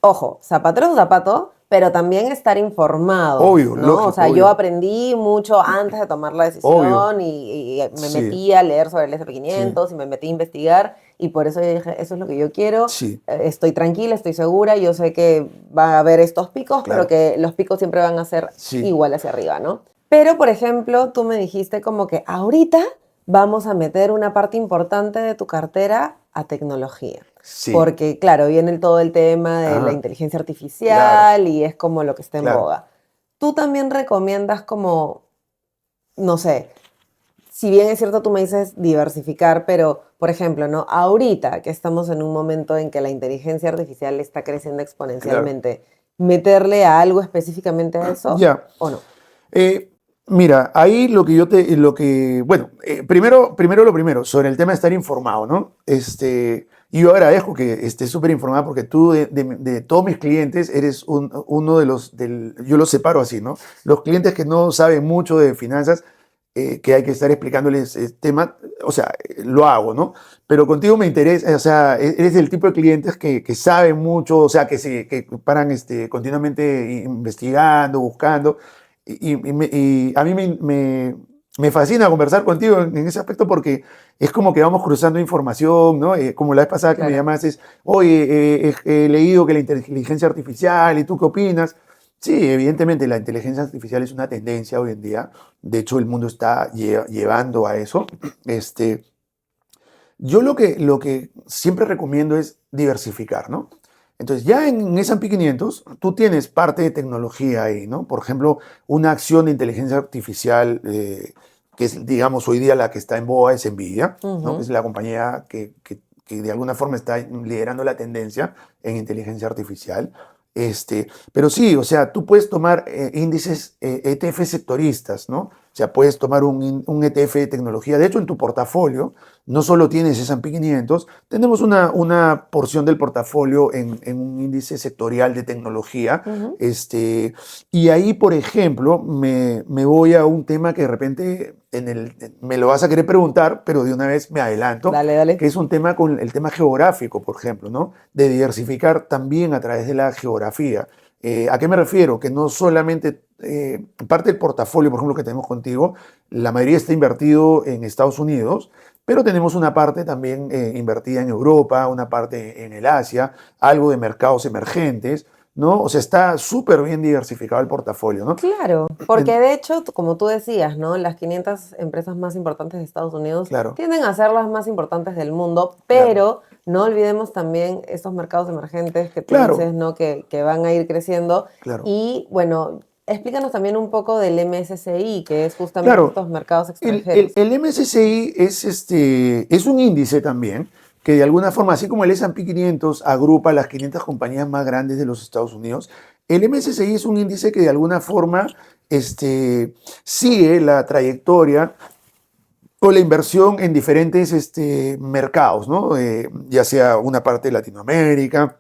ojo, zapatero es su zapato, pero también estar informado, Obvio, ¿no? lógico, O sea, obvio. yo aprendí mucho antes de tomar la decisión Obvio. y me Sí. metí a leer sobre el SP500 y me metí a investigar y por eso yo dije, eso es lo que yo quiero, Sí. estoy tranquila, estoy segura, yo sé que va a haber estos picos, Claro. pero que los picos siempre van a ser Sí. igual hacia arriba, ¿no? Pero, por ejemplo, tú me dijiste como que ahorita vamos a meter una parte importante de tu cartera a tecnología. Sí. Porque, claro, viene todo el tema de la inteligencia artificial y es como lo que está en boga. Tú también recomiendas como, no sé, si bien es cierto tú me dices diversificar, pero, por ejemplo, ¿no? Ahorita que estamos en un momento en que la inteligencia artificial está creciendo exponencialmente, ¿meterle a algo específicamente a eso Ya. o no? Mira, ahí primero lo primero, sobre el tema de estar informado, ¿no? Y yo agradezco que estés súper informada porque tú de todos mis clientes eres uno de yo los separo así, ¿no? Los clientes que no saben mucho de finanzas, que hay que estar explicándoles el tema, o sea, lo hago, ¿no? Pero contigo me interesa, o sea, eres el tipo de clientes que saben mucho, o sea, que paran continuamente investigando, buscando. Y a mí me fascina conversar contigo en ese aspecto porque es como que vamos cruzando información, ¿no? Como la vez pasada que me llamaste, oye, he leído que la inteligencia artificial, ¿y tú qué opinas? Sí, evidentemente la inteligencia artificial es una tendencia hoy en día. De hecho, el mundo está llevando a eso. Este, yo lo que siempre recomiendo es diversificar, ¿no? Entonces, ya en S&P 500, tú tienes parte de tecnología ahí, ¿no? Por ejemplo, una acción de inteligencia artificial, que es, digamos, hoy día la que está en boga, es Nvidia, ¿no? Que es Ujú. la compañía que de alguna forma está liderando la tendencia en inteligencia artificial. Pero sí, o sea, tú puedes tomar índices ETF sectoristas, ¿no? O sea, puedes tomar un ETF de tecnología. De hecho, en tu portafolio no solo tienes S&P 500, tenemos una porción del portafolio en un índice sectorial de tecnología. Ujú. Y ahí, por ejemplo, me voy a un tema que de repente me lo vas a querer preguntar, pero de una vez me adelanto, Dale, dale. que es un tema con el tema geográfico, por ejemplo, ¿no? De diversificar también a través de la geografía. ¿A qué me refiero? Que no solamente parte del portafolio, por ejemplo, que tenemos contigo, la mayoría está invertido en Estados Unidos, pero tenemos una parte también invertida en Europa, una parte en el Asia, algo de mercados emergentes, ¿no? O sea, está súper bien diversificado el portafolio, ¿no? Claro, porque de hecho, como tú decías, ¿no? Las 500 empresas más importantes de Estados Unidos Claro, tienden a ser las más importantes del mundo, claro, pero no olvidemos también estos mercados emergentes que tú claro, dices, ¿no? Que van a ir creciendo. claro, Y bueno, explícanos también un poco del MSCI, que es justamente claro. estos mercados El, el, extranjeros. el MSCI es un índice también que de alguna forma, así como el S&P 500 agrupa las 500 compañías más grandes de los Estados Unidos, el MSCI es un índice que de alguna forma sigue la trayectoria o la inversión en diferentes mercados, ¿no? Ya sea una parte de Latinoamérica,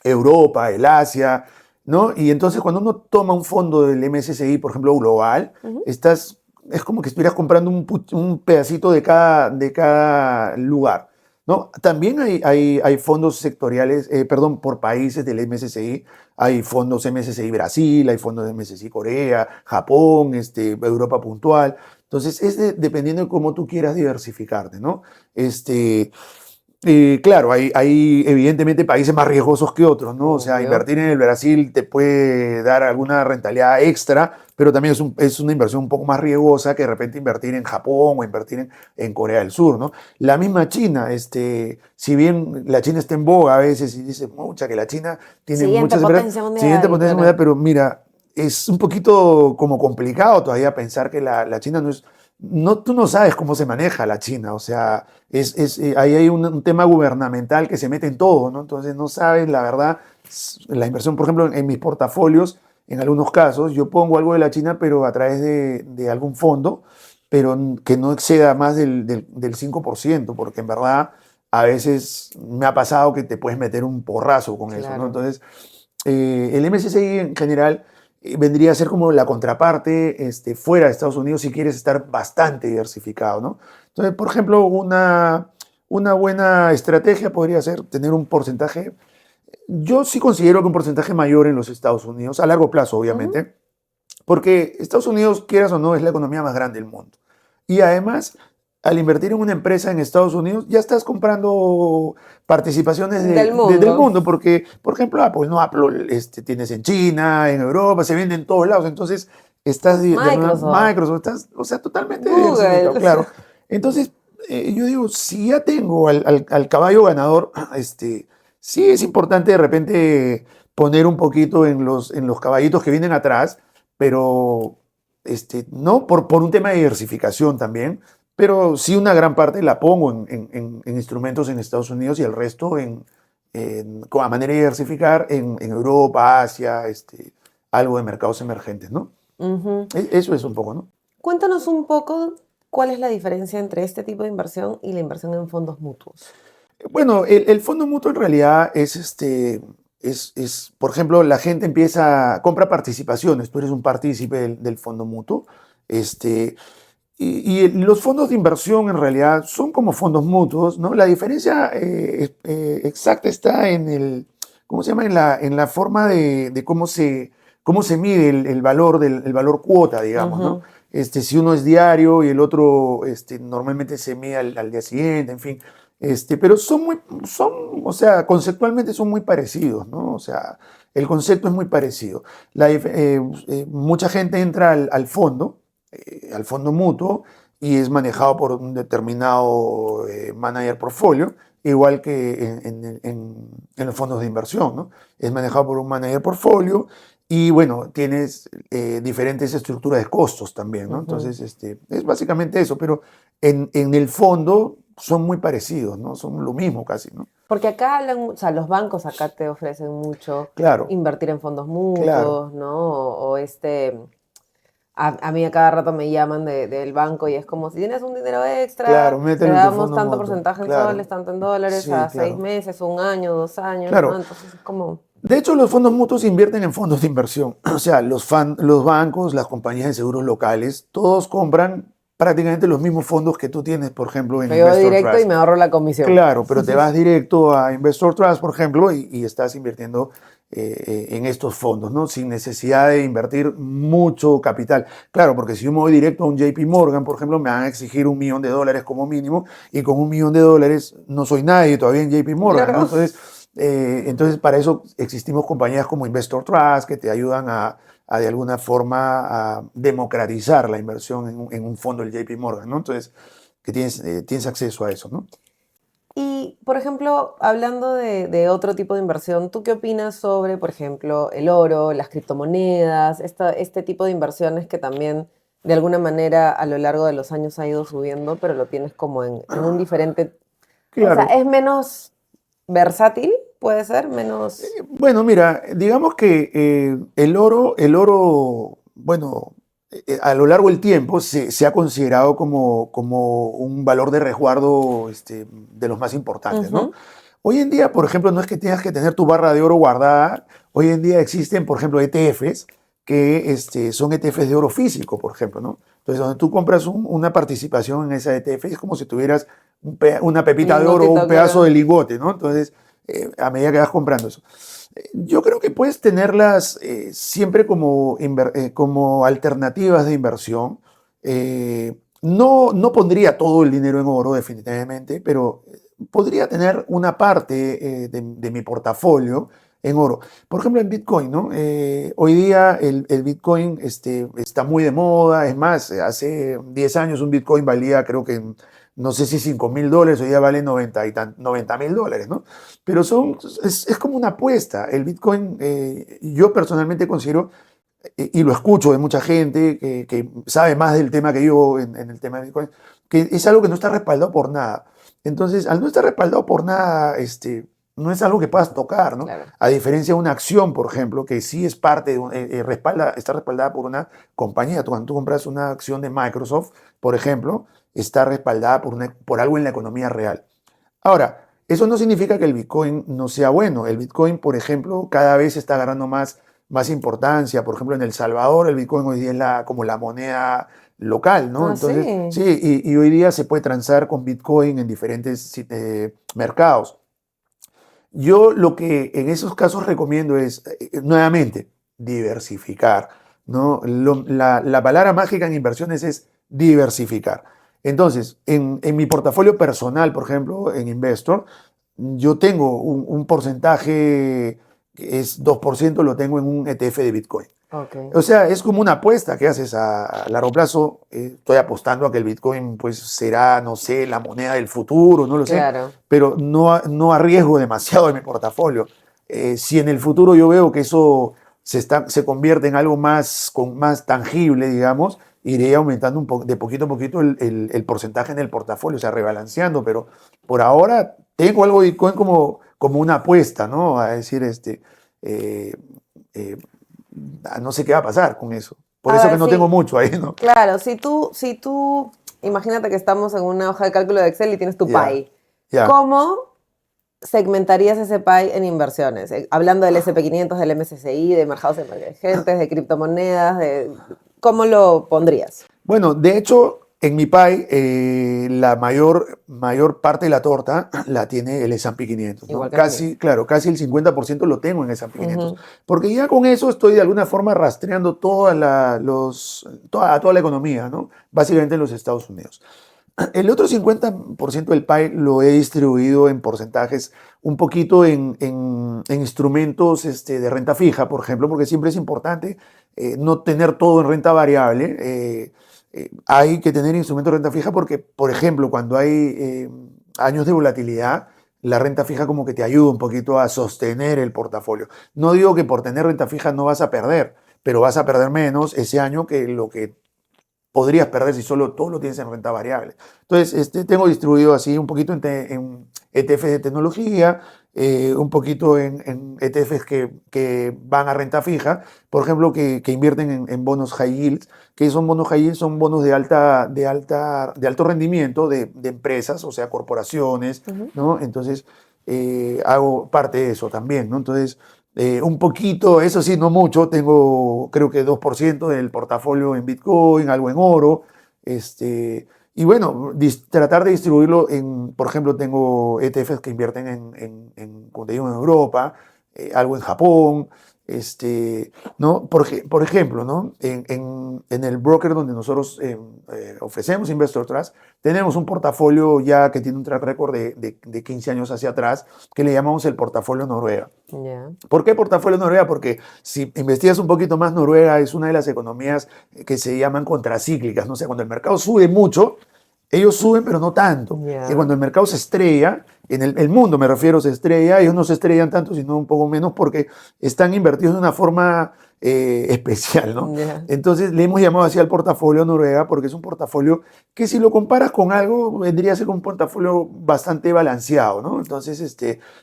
Europa, el Asia, ¿no? Y entonces cuando uno toma un fondo del MSCI, por ejemplo, global, Ujú. es como que estuvieras comprando un pedacito de cada lugar, ¿no? También hay fondos sectoriales, perdón, por países del MSCI. Hay fondos MSCI Brasil, hay fondos MSCI Corea, Japón, Europa puntual. Entonces, dependiendo de cómo tú quieras diversificarte, ¿no? Este, claro, hay evidentemente países más riesgosos que otros, ¿no? O sea, Obvio. invertir en el Brasil te puede dar alguna rentabilidad extra, pero también es una inversión un poco más riesgosa que de repente invertir en Japón o invertir en Corea del Sur, ¿no? La misma China, si bien la China está en boga a veces y dice, mucha, que la China tiene Siguiente muchas empresas, potencia siguiente mundial, potencia claro. mundial, pero mira, es un poquito como complicado todavía pensar que la China no es... No, tú no sabes cómo se maneja la China, o sea, ahí hay un tema gubernamental que se mete en todo, ¿no? Entonces no sabes, la verdad, la inversión, por ejemplo, en mis portafolios, en algunos casos, yo pongo algo de la China, pero a través de algún fondo, pero que no exceda más del 5%, porque en verdad a veces me ha pasado que te puedes meter un porrazo con eso, ¿no? Claro. Entonces, el MSCI en general vendría a ser como la contraparte fuera de Estados Unidos si quieres estar bastante diversificado, ¿no? Entonces, por ejemplo, una buena estrategia podría ser tener un porcentaje, yo sí considero que un porcentaje mayor en los Estados Unidos, a largo plazo, Ujú. obviamente, porque Estados Unidos, quieras o no, es la economía más grande del mundo. Y además, al invertir en una empresa en Estados Unidos, ya estás comprando participaciones Del del mundo. mundo, porque, por ejemplo, Apple, ¿no? Apple tienes en China, en Europa, se vende en todos lados, entonces estás de alguna Microsoft, Microsoft, estás, o sea, totalmente diversificado, Google. claro. Entonces, yo digo, si ya tengo al caballo ganador, sí es importante de repente poner un poquito en los caballitos que vienen atrás, pero no por un tema de diversificación también, pero sí una gran parte la pongo en instrumentos en Estados Unidos y el resto a manera de diversificar en Europa, Asia, algo de mercados emergentes, ¿no? Ujú. Eso es un poco, ¿no? Cuéntanos un poco cuál es la diferencia entre este tipo de inversión y la inversión en fondos mutuos. Bueno, el fondo mutuo en realidad por ejemplo, la gente compra participaciones, tú eres un partícipe del fondo mutuo, este, y los fondos de inversión en realidad son como fondos mutuos, ¿no? La diferencia exacta está ¿cómo se llama? En la forma de cómo se mide el valor cuota, digamos, ¿no? Ujú. Si uno es diario y el otro normalmente se mide al día siguiente, en fin. Pero o sea, conceptualmente son muy parecidos, ¿no? O sea, el concepto es muy parecido. Mucha gente entra al fondo mutuo, y es manejado por un determinado manager portfolio, igual que en los fondos de inversión, ¿no? Es manejado por un manager portfolio y, bueno, tienes diferentes estructuras de costos también, ¿no? Ujú. Entonces, es básicamente eso, pero en el fondo son muy parecidos, ¿no? Son lo mismo casi, ¿no? Porque acá o sea, los bancos acá te ofrecen mucho Claro, invertir en fondos claro, mutuos, ¿no? A mí a cada rato me llaman del banco y es como, si tienes un dinero extra, claro, te mételo en tu damos fondo tanto mutuo, porcentaje en soles, claro, tanto en dólares, sí, a 6 claro, meses, un año, 2 años, ¿no? claro. Entonces es como, De hecho, los fondos mutuos invierten en fondos de inversión. O sea, los bancos, las compañías de seguros locales, todos compran prácticamente los mismos fondos que tú tienes, por ejemplo, en me voy Investor directo y Trust. me ahorro la comisión. Claro, pero te vas directo a Investor Trust, por ejemplo, y estás invirtiendo en estos fondos, ¿no? Sin necesidad de invertir mucho capital. Claro, porque si yo me voy directo a un JP Morgan, por ejemplo, me van a exigir $1 millón como mínimo, y con $1 millón no soy nadie todavía en JP Morgan, ¿no? Claro. Entonces, para eso existimos compañías como Investor Trust que te ayudan a de alguna forma a democratizar la inversión en un fondo del JP Morgan, ¿no? Entonces, que tienes acceso a eso, ¿no? Y, por ejemplo, hablando de otro tipo de inversión, ¿tú qué opinas sobre, por ejemplo, el oro, las criptomonedas, este tipo de inversiones que también de alguna manera a lo largo de los años ha ido subiendo, pero lo tienes como en un diferente, o sea, Claro. es menos versátil, puede ser, menos... Bueno, mira, digamos que bueno, a lo largo del tiempo se ha considerado como un valor de resguardo, de los más importantes, ¿no? Ujú. Hoy en día, por ejemplo, no es que tengas que tener tu barra de oro guardada. Hoy en día existen, por ejemplo, ETFs que son ETFs de oro físico, por ejemplo, ¿no? Entonces, donde tú compras una participación en esa ETF, es como si tuvieras una pepita de oro o un Lingotito, pedazo de claro. lingote, ¿no? Entonces, a medida que vas comprando eso. Yo creo que puedes tenerlas siempre como alternativas de inversión. No pondría todo el dinero en oro, definitivamente, pero podría tener una parte de mi portafolio en oro. Por ejemplo, en Bitcoin, ¿no? Hoy día el Bitcoin está muy de moda. Es más, hace 10 años un Bitcoin valía, creo que, no sé si $5.000, hoy día vale 90.000 dólares, ¿no? Pero es como una apuesta. El Bitcoin, yo personalmente considero, y lo escucho de mucha gente que sabe más del tema que yo en el tema de Bitcoin, que es algo que no está respaldado por nada. Entonces, al no estar respaldado por nada, no es algo que puedas tocar, ¿no? Claro. A diferencia de una acción, por ejemplo, que sí es parte está respaldada por una compañía. Cuando tú compras una acción de Microsoft, por ejemplo, está respaldada por algo en la economía real. Ahora, eso no significa que el Bitcoin no sea bueno. El Bitcoin, por ejemplo, cada vez está agarrando más importancia. Por ejemplo, en El Salvador, el Bitcoin hoy día es como la moneda local, ¿no? Ah, Entonces, sí. sí, y hoy día se puede transar con Bitcoin en diferentes mercados. Yo lo que en esos casos recomiendo es, nuevamente, diversificar, ¿no? La palabra mágica en inversiones es diversificar. Entonces, en mi portafolio personal, por ejemplo, en Investor, yo tengo un porcentaje que es 2%, lo tengo en un ETF de Bitcoin. Ok, O sea, es como una apuesta que haces a largo plazo. Estoy apostando a que el Bitcoin pues será, no sé, la moneda del futuro, no lo sé, claro. pero no arriesgo demasiado en mi portafolio. Si en el futuro yo veo que eso se convierte en algo más tangible, digamos, iré aumentando de poquito a poquito el porcentaje en el portafolio, o sea, rebalanceando, pero por ahora tengo algo de Bitcoin como una apuesta, ¿no? A decir, eh, eh, no sé qué va a pasar con eso. Por A eso que ver, no tengo sí, mucho ahí, ¿no? claro, si tú, imagínate que estamos en una hoja de cálculo de Excel y tienes tu Ya, pie. ya. ¿Cómo segmentarías ese pie en inversiones? Hablando del SP500, del MSCI, de mercados emergentes, de criptomonedas, ¿cómo lo pondrías? Bueno, de hecho, en mi pie, la mayor parte de la torta la tiene el S&P 500, Igual ¿no? que en el mío. Casi, claro, casi el 50% lo tengo en S&P 500. Ujú. Porque ya con eso estoy de alguna forma rastreando toda la economía, ¿no? Básicamente en los Estados Unidos. El otro 50% del pie lo he distribuido en porcentajes, un poquito en instrumentos de renta fija, por ejemplo, porque siempre es importante no tener todo en renta variable. Hay que tener instrumentos de renta fija porque, por ejemplo, cuando hay años de volatilidad, la renta fija como que te ayuda un poquito a sostener el portafolio. No digo que por tener renta fija no vas a perder, pero vas a perder menos ese año que lo que podrías perder si solo todo lo tienes en renta variable. Entonces, tengo distribuido así un poquito en ETFs de tecnología, un poquito en ETFs que van a renta fija, por ejemplo, que invierten en bonos high yields, que son bonos high yields, son bonos de alto rendimiento de empresas, o sea, corporaciones, ¿no? Entonces, hago parte de eso también, ¿no? Entonces, un poquito, eso sí, no mucho, tengo creo que 2% del portafolio en Bitcoin, algo en oro, y bueno, tratar de distribuirlo por ejemplo, tengo ETFs que invierten como te digo, en Europa, algo en Japón, ¿no? Por ejemplo, ¿no? En el broker donde nosotros ofrecemos Investor Trust, tenemos un portafolio ya que tiene un track record de 15 años hacia atrás, que le llamamos el portafolio Noruega. Yeah. ¿Por qué portafolio Noruega? Porque si investigas un poquito más, Noruega es una de las economías que se llaman contracíclicas, ¿no? O sea, cuando el mercado sube mucho, ellos suben, pero no tanto. Yeah. Y cuando el mercado se estrella, en el mundo me refiero, se estrella, ellos no se estrellan tanto, sino un poco menos porque están invertidos de una forma especial, ¿no? Yeah. Entonces le hemos llamado así al portafolio Noruega porque es un portafolio que si lo comparas con algo, vendría a ser un portafolio bastante balanceado, ¿no? Entonces,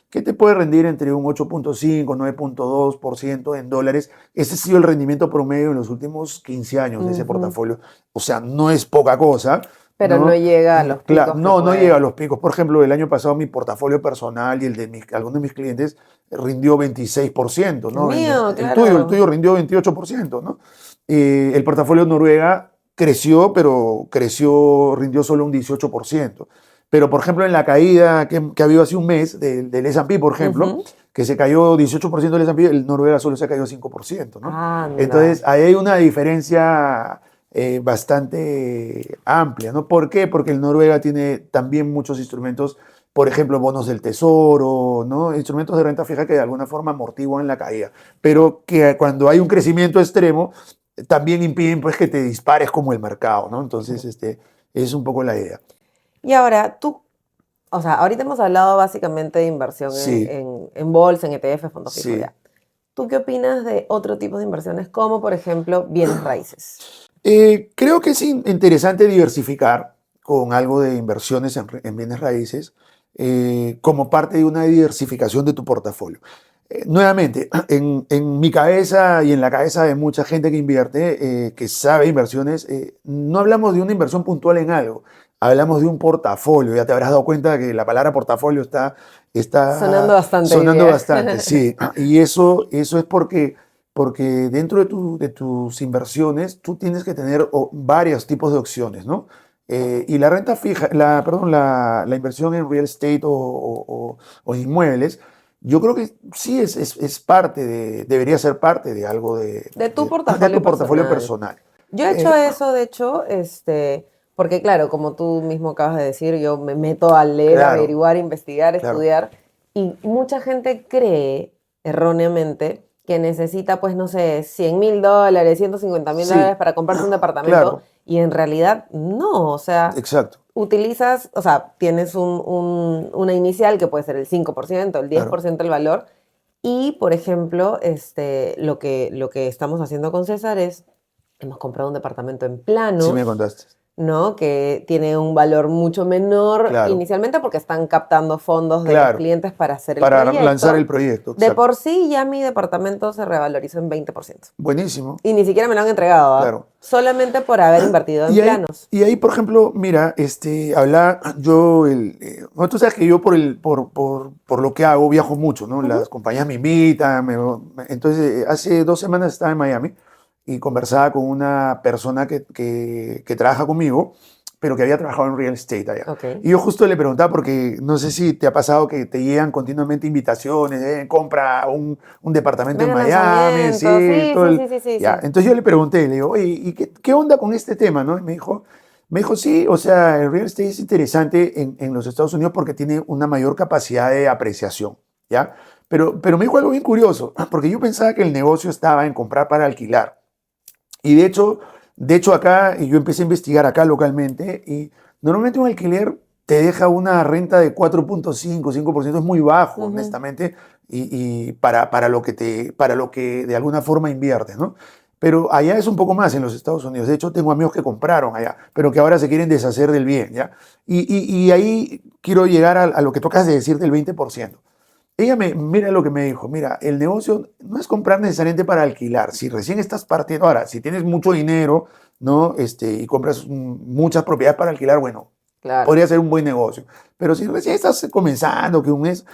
¿qué te puede rendir entre un 8.5, 9.2% en dólares? Ese ha sido el rendimiento promedio en los últimos 15 años de ese portafolio. O sea, no es poca cosa. Pero no llega a los picos. Claro, no llega a los picos. Por ejemplo, el año pasado mi portafolio personal y el de algunos de mis clientes rindió 26%, ¿no? Mío, el claro. tuyo rindió 28%, ¿no? El portafolio Noruega creció, pero rindió solo un 18%. Pero, por ejemplo, en la caída que ha habido hace un mes del S&P, por ejemplo, que se cayó 18% del S&P, el Noruega solo se ha caído 5%, ¿no? Entonces, ahí hay una diferencia bastante amplia, ¿no? ¿Por qué? Porque el Noruega tiene también muchos instrumentos, por ejemplo, bonos del tesoro, ¿no? Instrumentos de renta fija que de alguna forma amortiguan la caída, pero que cuando hay un crecimiento extremo, también impiden pues, que te dispares como el mercado, ¿no? Entonces, es un poco la idea. Y ahora, tú, o sea, ahorita hemos hablado básicamente de inversión Sí. en bolsa, en ETF, fondos fijos, Sí. ya. ¿Tú qué opinas de otro tipo de inversiones, como por ejemplo bienes raíces? Creo que es interesante diversificar con algo de inversiones en bienes raíces como parte de una diversificación de tu portafolio. Nuevamente, en mi cabeza y en la cabeza de mucha gente que invierte, que sabe inversiones, no hablamos de una inversión puntual en algo, hablamos de un portafolio. Ya te habrás dado cuenta que la palabra portafolio está Sonando bastante. Sonando bastante, sí. Y eso es porque dentro de tus inversiones tú tienes que tener varios tipos de opciones, ¿no? Y la renta fija, la inversión en real estate o inmuebles, yo creo que sí es parte debería ser parte de algo de tu portafolio portafolio personal. Yo he hecho eso, de hecho, porque claro, como tú mismo acabas de decir, yo me meto a leer, Claro. averiguar, investigar, Claro. estudiar, y mucha gente cree erróneamente que necesita, pues, no sé, $100,000, $150,000 Sí. para comprarse un departamento, Claro. y en realidad no, o sea, Exacto. utilizas, o sea, tienes una inicial que puede ser el 5%, el 10% del valor, y, por ejemplo, lo que estamos haciendo con César es, hemos comprado un departamento en plano, Sí me contaste. ¿no? Que tiene un valor mucho menor Claro. inicialmente porque están captando fondos de Claro. los clientes para hacer el Para proyecto. lanzar el proyecto. De Exacto. por sí ya mi departamento se revalorizó en 20%. Buenísimo. Y ni siquiera me lo han entregado, ¿ah? Claro. Solamente por haber invertido en planos. Y ahí, por ejemplo, mira, tú sabes que yo por lo que hago viajo mucho, ¿no? Las compañías me invitan, entonces hace 2 semanas estaba en Miami y conversaba con una persona que trabaja conmigo, pero que había trabajado en real estate allá. Okay. Y yo justo le preguntaba, porque no sé si te ha pasado que te llegan continuamente invitaciones, compra un departamento en Miami. Sí. Ya. Entonces yo le pregunté, le digo, oye, ¿y qué onda con este tema? ¿No? Y me dijo, Me dijo, sí, o sea, el real estate es interesante en los Estados Unidos porque tiene una mayor capacidad de apreciación, ¿ya? Pero me dijo algo bien curioso, porque yo pensaba que el negocio estaba en comprar para alquilar. Y de hecho acá, y yo empecé a investigar acá localmente, y normalmente un alquiler te deja una renta de 4.5, 5%, es muy bajo, Ujú. honestamente, y para lo que de alguna forma inviertes, ¿no? Pero allá es un poco más en los Estados Unidos. De hecho, tengo amigos que compraron allá, pero que ahora se quieren deshacer del bien, ¿ya? Y ahí quiero llegar a lo que tocas de decir del 20%. Mira lo que me dijo, mira, el negocio no es comprar necesariamente para alquilar. Si recién estás partiendo, ahora, si tienes mucho dinero, ¿no? Y compras muchas propiedades para alquilar, bueno, Claro. podría ser un buen negocio. Pero si recién estás comenzando, que un mes,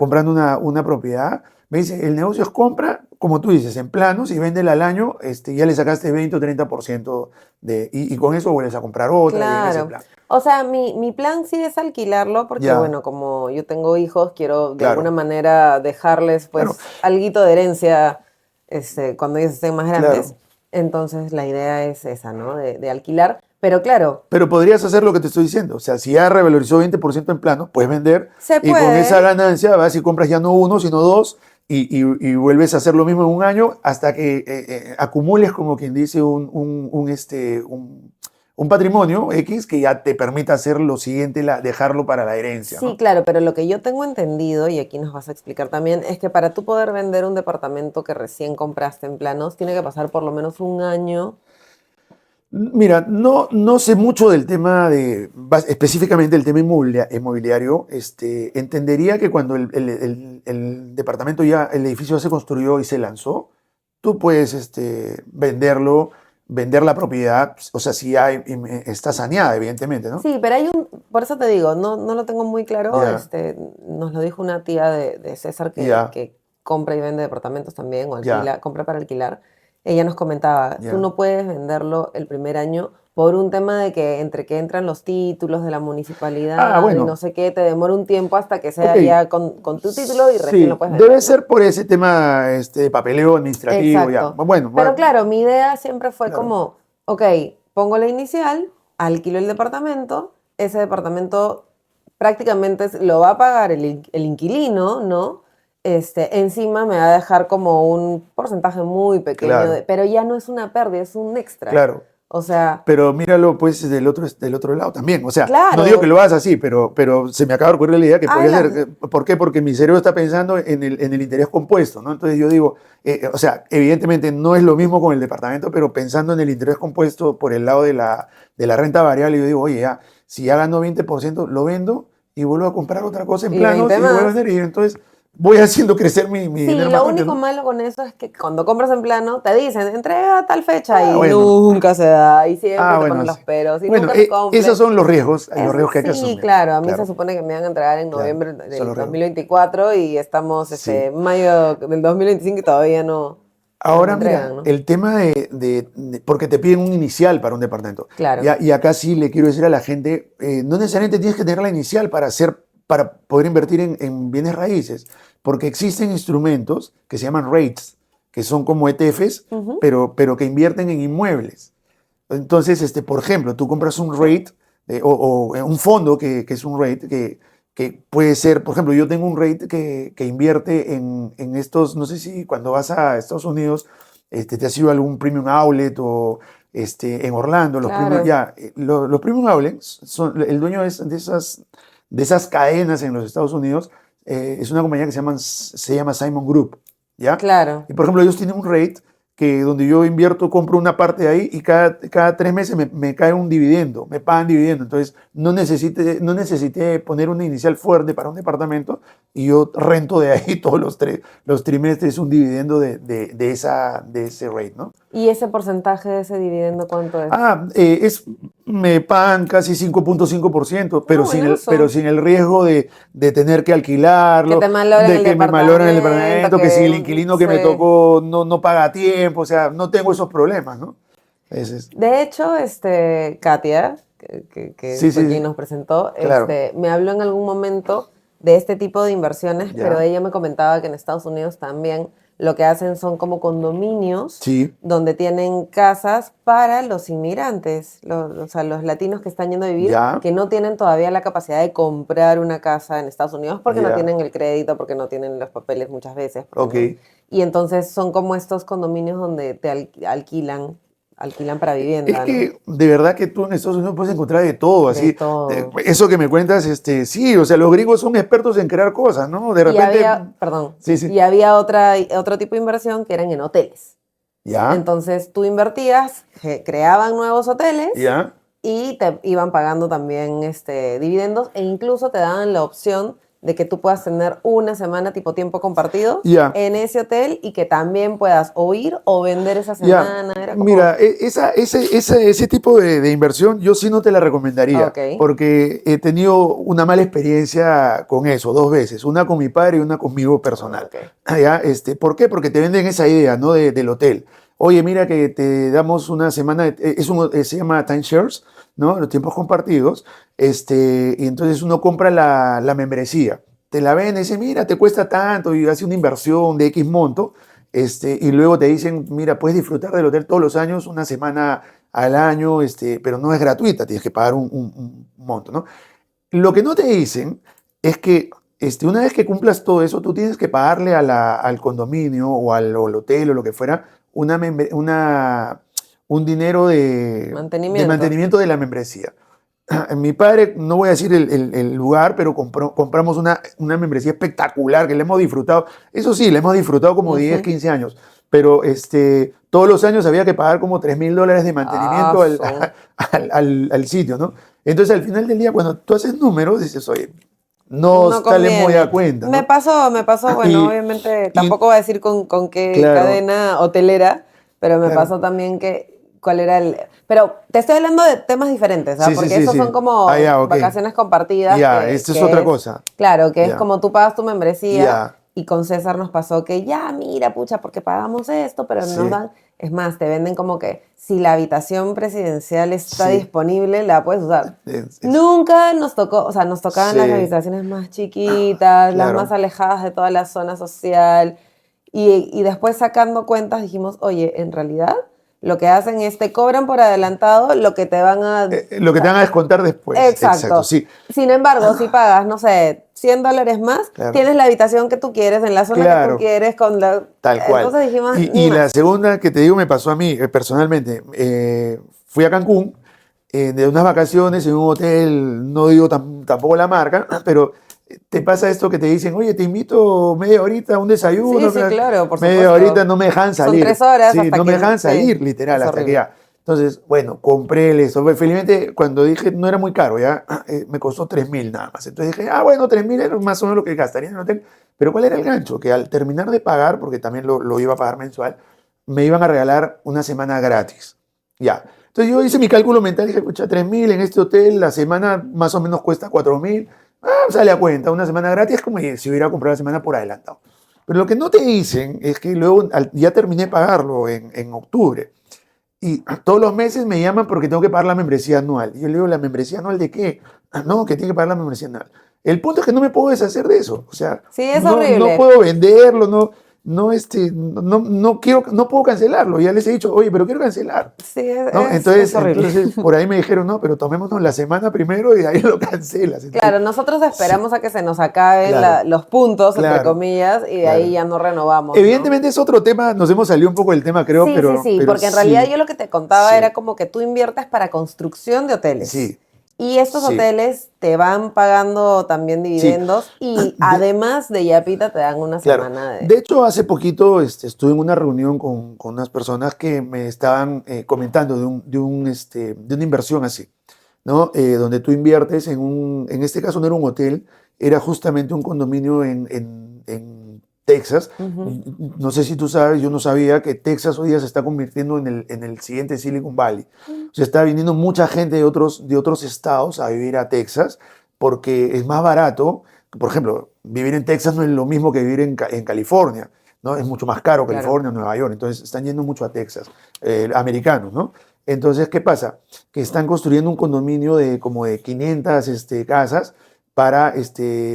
comprando una propiedad, me dice, el negocio es compra, como tú dices, en planos y véndela al año, ya le sacaste 20 o 30% y con eso vuelves a comprar otra y en ese Claro. plan. O sea, mi plan sí es alquilarlo porque, Ya, bueno, como yo tengo hijos, quiero de alguna claro, manera dejarles, claro, pues, alguito de herencia, cuando ellos estén más grandes. claro. Entonces, la idea es esa, ¿no? De alquilar. Pero claro, Pero podrías hacer lo que te estoy diciendo. O sea, si ya revalorizó 20% en plano, puedes vender se y con esa puede. ganancia vas y compras ya no uno, sino dos y vuelves a hacer lo mismo en un año hasta que acumules, como quien dice, un patrimonio X que ya te permita hacer lo siguiente, dejarlo para la herencia, Sí, ¿no? claro, pero lo que yo tengo entendido, y aquí nos vas a explicar también, es que para tú poder vender un departamento que recién compraste en planos, tiene que pasar por lo menos un año. Mira, no sé mucho del tema específicamente el tema inmobiliario. Entendería que cuando el departamento ya, el edificio ya se construyó y se lanzó, tú puedes venderlo, vender la propiedad, o sea, si ya está saneada, evidentemente, ¿no? Sí, pero por eso te digo, no lo tengo muy claro. Ya, Nos lo dijo una tía de César ya, que compra y vende departamentos también, o ya, alquila, compra para alquilar. Ella nos comentaba, tú ya. no puedes venderlo el primer año por un tema de que entre que entran los títulos de la Ah, municipalidad y no bueno, sé qué, te demora un tiempo hasta que ok. sea ya con tu título y recién lo Sí, puedes debe vender, ¿no? ser por ese tema de papeleo administrativo, ya. Exacto. Bueno, Pero bueno, claro, mi idea siempre fue claro. como, ok, pongo la inicial, alquilo el departamento, ese departamento prácticamente lo va a pagar el inquilino, ¿no? Encima me va a dejar como un porcentaje muy pequeño, Claro, pero ya no es una pérdida, es un extra. claro. O sea, Pero míralo pues del otro lado también. O sea, no digo que claro, lo hagas así, pero se me acaba de ocurrir la idea que hay podría ser. las... ¿Por qué? Porque mi cerebro está pensando en el interés compuesto, ¿no? Entonces yo digo, o sea, evidentemente no es lo mismo con el departamento, pero pensando en el interés compuesto por el lado de la renta variable, yo digo, oye, ya, si ya gano 20%, lo vendo y vuelvo a comprar otra cosa en Y planos 20 y vuelvo a más. vender. Y entonces voy haciendo crecer mi Sí, dinero más lo rápido, único ¿no? malo con eso es que cuando compras en plano te dicen entrega a tal fecha Ah, y bueno. nunca se da y siempre Ah, te bueno, ponen los sí. peros y Bueno, nunca se esos cumple. son los riesgos que hay que Sí, asumir. claro, a mí se Claro, supone que me van a entregar en claro. noviembre Son del los riesgos. 2024 y estamos Sí. mayo del 2025 y todavía no me Ahora entregan, mira, ¿no? el tema porque te piden un inicial para un departamento. Claro. Y acá sí le quiero decir a la gente, no necesariamente tienes que tener la inicial para poder invertir en bienes raíces, porque existen instrumentos que se llaman REITs, que son como ETFs, Ujú. pero que invierten en inmuebles. Entonces, por ejemplo, tú compras un rate o un fondo que es un rate que puede ser, por ejemplo, yo tengo un rate que invierte en estos, no sé si cuando vas a Estados Unidos te has ido a algún premium outlet o en Orlando, Claro. los premium outlets, el dueño de esas cadenas en los Estados Unidos es una compañía que se llama Simon Group, ¿ya? Claro. Y por ejemplo, ellos tienen un rate que donde yo invierto, compro una parte de ahí y cada 3 meses me cae un dividendo, me pagan dividendo. Entonces, no necesité poner una inicial fuerte para un departamento y yo rento de ahí todos los trimestres un dividendo de ese rate, ¿no? ¿Y ese porcentaje de ese dividendo cuánto es? Me pagan casi 5.5%, Ah, pero pero buenazo. sin el riesgo de tener que Que alquilarlo, te malogren de el que me valoran el departamento, departamento, que si el inquilino que me sí. tocó no paga a tiempo, o sea, no tengo esos problemas, ¿no? Ese es. De hecho, Katia, que Sí, fue sí, quien sí, nos presentó, claro, me habló en algún momento de este tipo de inversiones, pero ya, ella me comentaba que en Estados Unidos también lo que hacen son como condominios Sí, donde tienen casas para los inmigrantes, o sea, los latinos que están yendo a vivir, ya, que no tienen todavía la capacidad de comprar una casa en Estados Unidos porque no ya, tienen el crédito, porque no tienen los papeles muchas veces. ok. Y entonces son como estos condominios donde te alquilan para Es vivienda, ¿no? que de verdad que tú en Estados Unidos puedes encontrar de todo, De así. todo. Eso que me cuentas, sí, o sea, los gringos son expertos en crear cosas, ¿no? De Y repente, había, perdón, sí, sí, y había otro tipo de inversión que eran en hoteles. ya, Entonces tú invertías, creaban nuevos hoteles ya, y te iban pagando también dividendos e incluso te daban la opción de que tú puedas tener una semana tipo tiempo compartido ya. en ese hotel y que también puedas o ir o vender esa Ya, semana. Era como, mira, ese tipo de inversión yo sí no te la recomendaría, ok, porque he tenido una mala experiencia con eso, dos veces, una con mi padre y una conmigo personal. ok. ¿Ya? ¿Por qué? Porque te venden esa idea, ¿no? Del hotel. Oye, mira que te damos una semana, se llama timeshares, ¿no? Los tiempos compartidos, y entonces uno compra la membresía. Te la venden y dice, mira, te cuesta tanto y hace una inversión de X monto. Y luego te dicen, mira, puedes disfrutar del hotel todos los años, una semana al año, pero no es gratuita, tienes que pagar un monto, ¿no? Lo que no te dicen es que una vez que cumplas todo eso, tú tienes que pagarle al condominio o al hotel o lo que fuera un dinero de Mantenimiento. mantenimiento de la membresía. Mi padre, no voy a decir el lugar, pero compramos una membresía espectacular que le hemos disfrutado. Eso sí, le hemos disfrutado como 10, Ujú. 15 años, pero todos los años había que pagar como $3,000 de Ah, mantenimiento al sitio, ¿no? Entonces, al final del día, cuando tú haces números, dices, oye, no No sale muy a conviene. cuenta, Me ¿no? pasó, bueno, Y, obviamente y tampoco voy a decir con qué claro, cadena hotelera, pero me claro. pasó también cuál era el... Pero te estoy hablando de temas diferentes, ¿ah? Sí, sí, Porque sí, estos sí. son Ah, como ya, ok. vacaciones compartidas, Ya, esto es otra cosa. claro, que es Ya, como tú pagas tu membresía ya, y con César nos pasó que ya, mira, pucha, porque pagamos esto, pero nos sí, dan... Es más, te venden como que si la habitación presidencial está sí. disponible, la puedes usar. Es- es- Nunca nos tocó, o sea, nos tocaban las sí, habitaciones más chiquitas, las más claro. alejadas de toda la zona social. Y después sacando cuentas dijimos, oye, en realidad lo que hacen es te cobran por adelantado lo que te van a... Lo que te van a descontar después. Exacto, Exacto. sí, Sin embargo, si pagas, no sé, $100 más, claro, tienes la habitación que tú quieres, en la zona que tú claro, quieres, con la... tal cual. Entonces dijimos, ni Y la más. segunda que te digo me pasó a mí personalmente. Fui a Cancún de unas vacaciones en un hotel, no digo tampoco la marca, pero te pasa esto que te dicen, oye, te invito media horita a un Sí, desayuno, sí, claro, por media horita supuesto. no me dejan Son salir. 3 horas Sí, hasta no me que... dejan Sí, salir, literal, es hasta que horrible. ya. Entonces, bueno, compré eso. Felizmente, cuando dije, no era muy caro, ya me costó 3,000 nada más. Entonces dije, bueno, 3,000 era más o menos lo que gastaría en el hotel. Pero ¿cuál era el gancho? Que al terminar de pagar, porque también lo iba a pagar mensual, me iban a regalar una semana gratis. Ya. Entonces yo hice mi cálculo mental y dije, escucha, 3,000 en este hotel, la semana más o menos cuesta 4,000. Sale a cuenta, una semana gratis es como si hubiera comprado la semana por adelantado. Pero lo que no te dicen es que luego ya terminé de pagarlo en octubre. Y todos los meses me llaman porque tengo que pagar la membresía anual. Y yo le digo, ¿la membresía anual de qué? No, que tiene que pagar la membresía anual. El punto es que no me puedo deshacer de eso. O sea, Sí, es no horrible. puedo venderlo, no quiero, no puedo cancelarlo. Ya les he dicho, oye, pero quiero cancelar. Sí, ¿No? es horrible. Entonces, por ahí me dijeron, no, pero tomémonos la semana primero y de ahí lo cancelas. Entonces, Claro, nosotros sí, esperamos a que se nos acaben claro, los puntos, entre claro, comillas, y de ahí claro. ya no renovamos, ¿no? Evidentemente es otro tema, nos hemos salido un poco del tema, creo, Sí, sí, sí, pero porque en realidad yo sí, lo que te contaba era sí, como que tú inviertes para construcción de hoteles. sí, Y estos sí, hoteles te van pagando también sí. dividendos y De, además de Yapita te dan una Claro. semana De de... hecho, hace poquito estuve en una reunión con unas personas que me estaban comentando de una inversión así, ¿no? Donde tú inviertes en este caso no era un hotel, era justamente un condominio en Texas. Ujú. No sé si tú sabes, yo no sabía que Texas hoy día se está convirtiendo en el siguiente Silicon Valley. O sea, está viniendo mucha gente de otros estados a vivir a Texas porque es más barato. Por ejemplo, vivir en Texas no es lo mismo que vivir en California, ¿no? Es mucho más caro Claro. California, Nueva York. Entonces están yendo mucho a Texas, americanos, ¿no? Entonces, ¿qué pasa? Que están construyendo un condominio de como de 500 casas para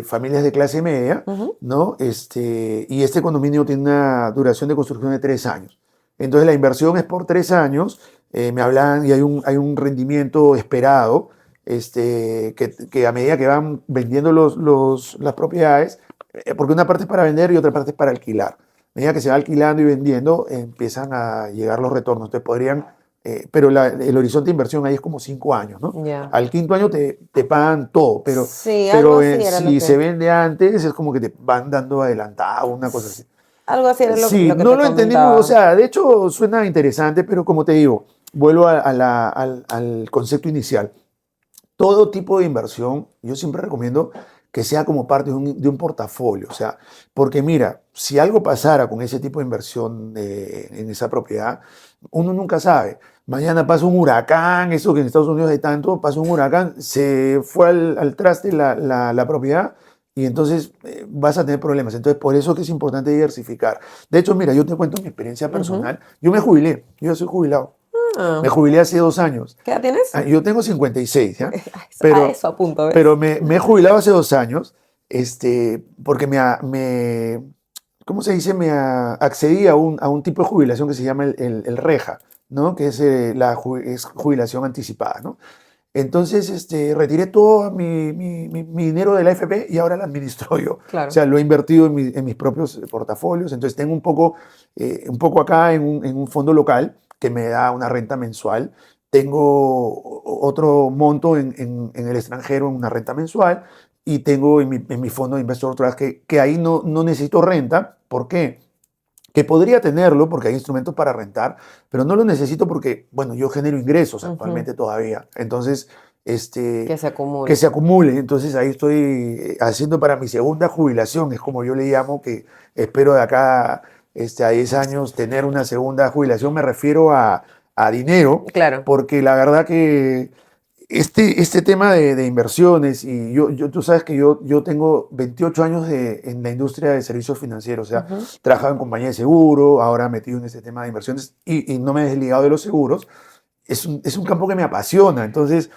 familias de clase media, Ujú. ¿no? Y este condominio tiene una duración de construcción de 3 años. Entonces la inversión es por 3 años, me hablan y hay un rendimiento esperado, que a medida que van vendiendo las propiedades, porque una parte es para vender y otra parte es para alquilar. A medida que se va alquilando y vendiendo, empiezan a llegar los retornos. Entonces podrían, pero el horizonte de inversión ahí es como 5 años, ¿no? Ya. Al quinto año te pagan todo, pero, Sí, algo pero así era lo si se que... vende antes es como que te van dando adelantado, una cosa así. Algo así era Sí, lo que no te lo entendí, o comentaba. sea, de hecho suena interesante, pero como te digo, vuelvo al concepto inicial. Todo tipo de inversión, yo siempre recomiendo que sea como parte de un portafolio, o sea, porque mira, si algo pasara con ese tipo de inversión en esa propiedad, uno nunca sabe. Mañana pasa un huracán, eso que en Estados Unidos hay tanto, pasa un huracán, se fue al traste la propiedad y entonces vas a tener problemas. Entonces, por eso es que es importante diversificar. De hecho, mira, yo te cuento mi experiencia Ujú. personal. Yo me jubilé, yo ya soy jubilado. Ah, Me jubilé hace 2 años. ¿qué edad tienes? Yo tengo 56, ¿ya? A Pero, eso apunto, ¿ves? pero me he jubilado hace 2 años, porque ¿cómo se dice? Accedí a un tipo de jubilación que se llama el REJA, ¿no? Que es jubilación anticipada, ¿no? Entonces, retiré todo mi dinero de la AFP y ahora la administro yo. O Claro. sea, lo he invertido en mis propios portafolios. Entonces, tengo un poco acá en un fondo local que me da una renta mensual. Tengo otro monto en el extranjero, en una renta mensual. Y tengo en mi fondo de Investor Trust que ahí no necesito renta. ¿Por qué? Que podría tenerlo porque hay instrumentos para rentar, pero no lo necesito porque, bueno, yo genero ingresos Ujú. actualmente todavía. Entonces, Que se que acumule. se acumule. Entonces ahí estoy haciendo para mi segunda jubilación, es como yo le llamo, que espero de acá a 10 años tener una segunda jubilación. Me refiero a dinero, Claro. porque la verdad que este tema de inversiones, y tú sabes que yo tengo 28 años en la industria de servicios financieros, o sea, Ujú. trabajaba en compañía de seguro, ahora metido en este tema de inversiones y no me he desligado de los seguros. Es un campo que me apasiona. Entonces,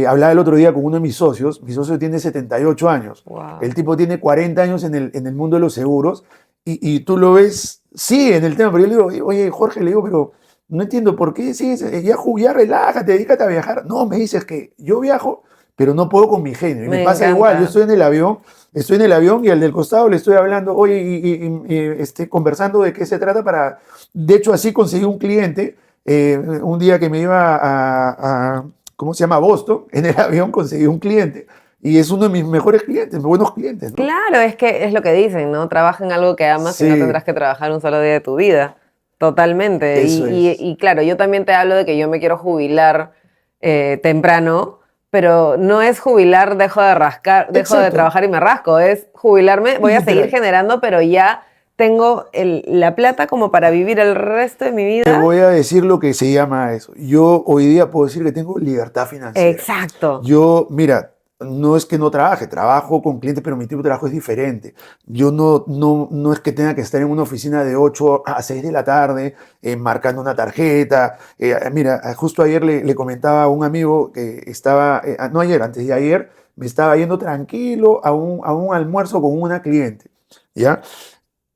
hablaba el otro día con uno de mi socio tiene 78 años, el Wow. tipo tiene 40 años en el mundo de los seguros y tú lo ves, sí, en el tema, pero yo le digo, oye, Jorge, le digo, pero no entiendo por qué, sí, ya relájate, dedícate a viajar. No, me dices que yo viajo, pero no puedo con mi genio. Y me Me pasa igual, yo encanta. estoy en el avión y al del costado le estoy hablando, oye, conversando de qué se trata de hecho, así conseguí un cliente, un día que me iba ¿cómo se llama? Boston, en el avión conseguí un cliente. Y es uno de mis mejores clientes, buenos clientes, ¿no? Claro, es que es lo que dicen, ¿no? Trabaja en algo que amas y no Sí, tendrás que trabajar un solo día de tu vida. Totalmente. eso es. Y claro, yo también te hablo de que yo me quiero jubilar temprano, pero no es jubilar, dejo de rascar, dejo de Exacto, trabajar y me rasco, es jubilarme, voy a seguir literal. generando, pero ya tengo la plata como para vivir el resto de mi Te vida. voy a decir lo que se llama eso. Yo hoy día puedo decir que tengo libertad financiera. Exacto. Yo, mira, no es que no trabaje, trabajo con clientes, pero mi tipo de trabajo es diferente. Yo no es que tenga que estar en una oficina de 8 a 6 de la tarde, marcando una tarjeta. Mira, justo ayer le comentaba a un amigo que estaba, no ayer, antes de ayer, me estaba yendo tranquilo a un almuerzo con una cliente, ¿ya?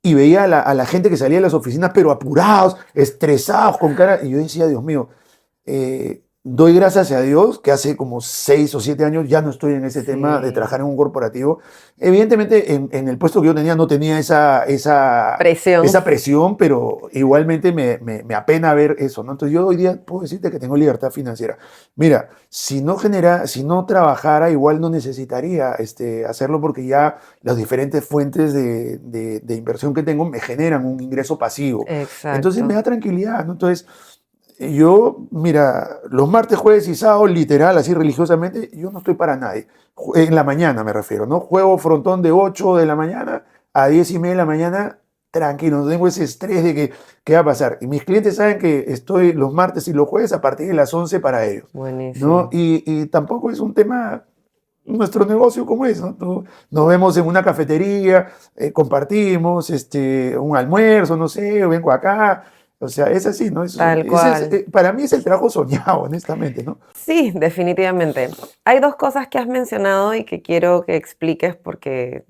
Y veía a la gente que salía de las oficinas, pero apurados, estresados, con cara. Y yo decía, Dios mío, doy gracias a Dios que hace como 6 o 7 años ya no estoy en ese tema de Sí. trabajar en un corporativo. Evidentemente, en el puesto que yo tenía no tenía esa Presión. presión, pero igualmente me apena ver eso, ¿no? Entonces yo hoy día puedo decirte que tengo libertad financiera. Mira, si no trabajara, igual no necesitaría hacerlo porque ya las diferentes fuentes de inversión que tengo me generan un ingreso pasivo. Entonces me Exacto. da tranquilidad, ¿no? Entonces, yo, mira, los martes, jueves y sábados, literal, así religiosamente, yo no estoy para nadie. En la mañana me refiero, ¿no? Juego frontón de 8 de la mañana a 10:30 de la mañana, tranquilo, no tengo ese estrés de que qué va a pasar. Y mis clientes saben que estoy los martes y los jueves a partir de las 11 para ellos, ¿no? Buenísimo. Y tampoco es un tema, nuestro negocio como es, ¿no? Nos vemos en una cafetería, compartimos un almuerzo, no sé, vengo acá. O sea, es así, ¿no? Tal cual. Para mí es el trabajo soñado, honestamente, ¿no? Sí, definitivamente. Hay dos cosas que has mencionado y que quiero que expliques porque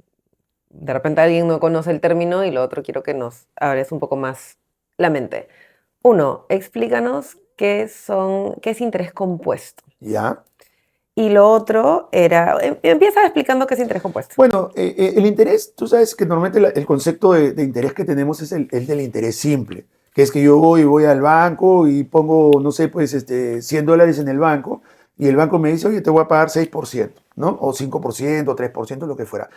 de repente alguien no conoce el término y lo otro quiero que nos abres un poco más la mente. Uno, explícanos qué es interés compuesto. ¿Ya? Y lo otro era, empieza explicando qué es interés compuesto. Bueno, el interés, tú sabes que normalmente el concepto de interés que tenemos es el del interés simple, que es que yo voy al banco y pongo, no sé, pues $100 en el banco y el banco me dice, oye, te voy a pagar 6%, ¿no? O 5%, 3%, lo que fuera.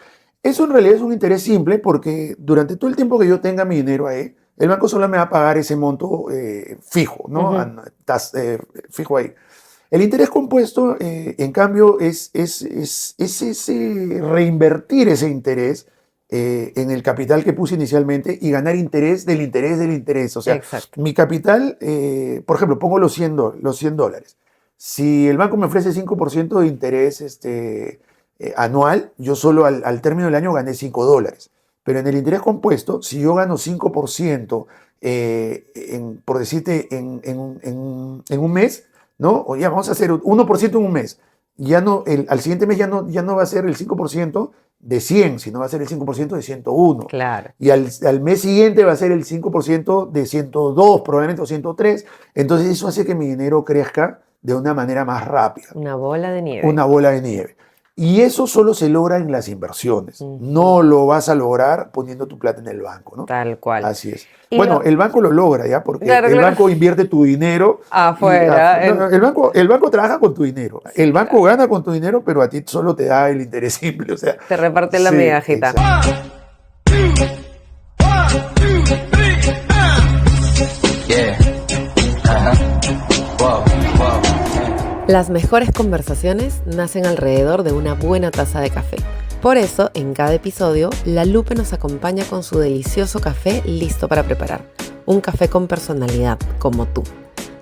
Eso en realidad es un interés simple porque durante todo el tiempo que yo tenga mi dinero ahí, el banco solo me va a pagar ese monto fijo, ¿no? Ujú. Fijo ahí. El interés compuesto, en cambio, es ese reinvertir ese interés en el capital que puse inicialmente y ganar interés del interés del interés. O sea, Exacto. mi capital, por ejemplo, pongo los $100. Si el banco me ofrece 5% de interés anual, yo solo al término del año gané $5. Pero en el interés compuesto, si yo gano 5%, por decirte, en un mes, ¿no? O ya vamos a hacer 1% en un mes. Ya no, al siguiente mes ya no va a ser el 5% de 100, sino va a ser el 5% de 101. Claro. Y al mes siguiente va a ser el 5% de 102, probablemente, o 103. Entonces eso hace que mi dinero crezca de una manera más rápida, Una bola de nieve. una bola de nieve. Y eso solo se logra en las inversiones. Ujú. No lo vas a lograr poniendo tu plata en el banco, ¿no? Tal cual. Así es. Y Bueno, lo- el banco lo logra, ¿ya? Porque Claro, el claro. banco invierte tu dinero. Afuera, No, el banco trabaja con tu dinero. El banco gana con tu dinero, pero a ti solo te da el interés simple. O sea, te reparte la sí, migajita. exacto. Yeah. Wow, wow. Las mejores conversaciones nacen alrededor de una buena taza de café. Por eso, en cada episodio, La Lupe nos acompaña con su delicioso café listo para preparar. Un café con personalidad, como tú.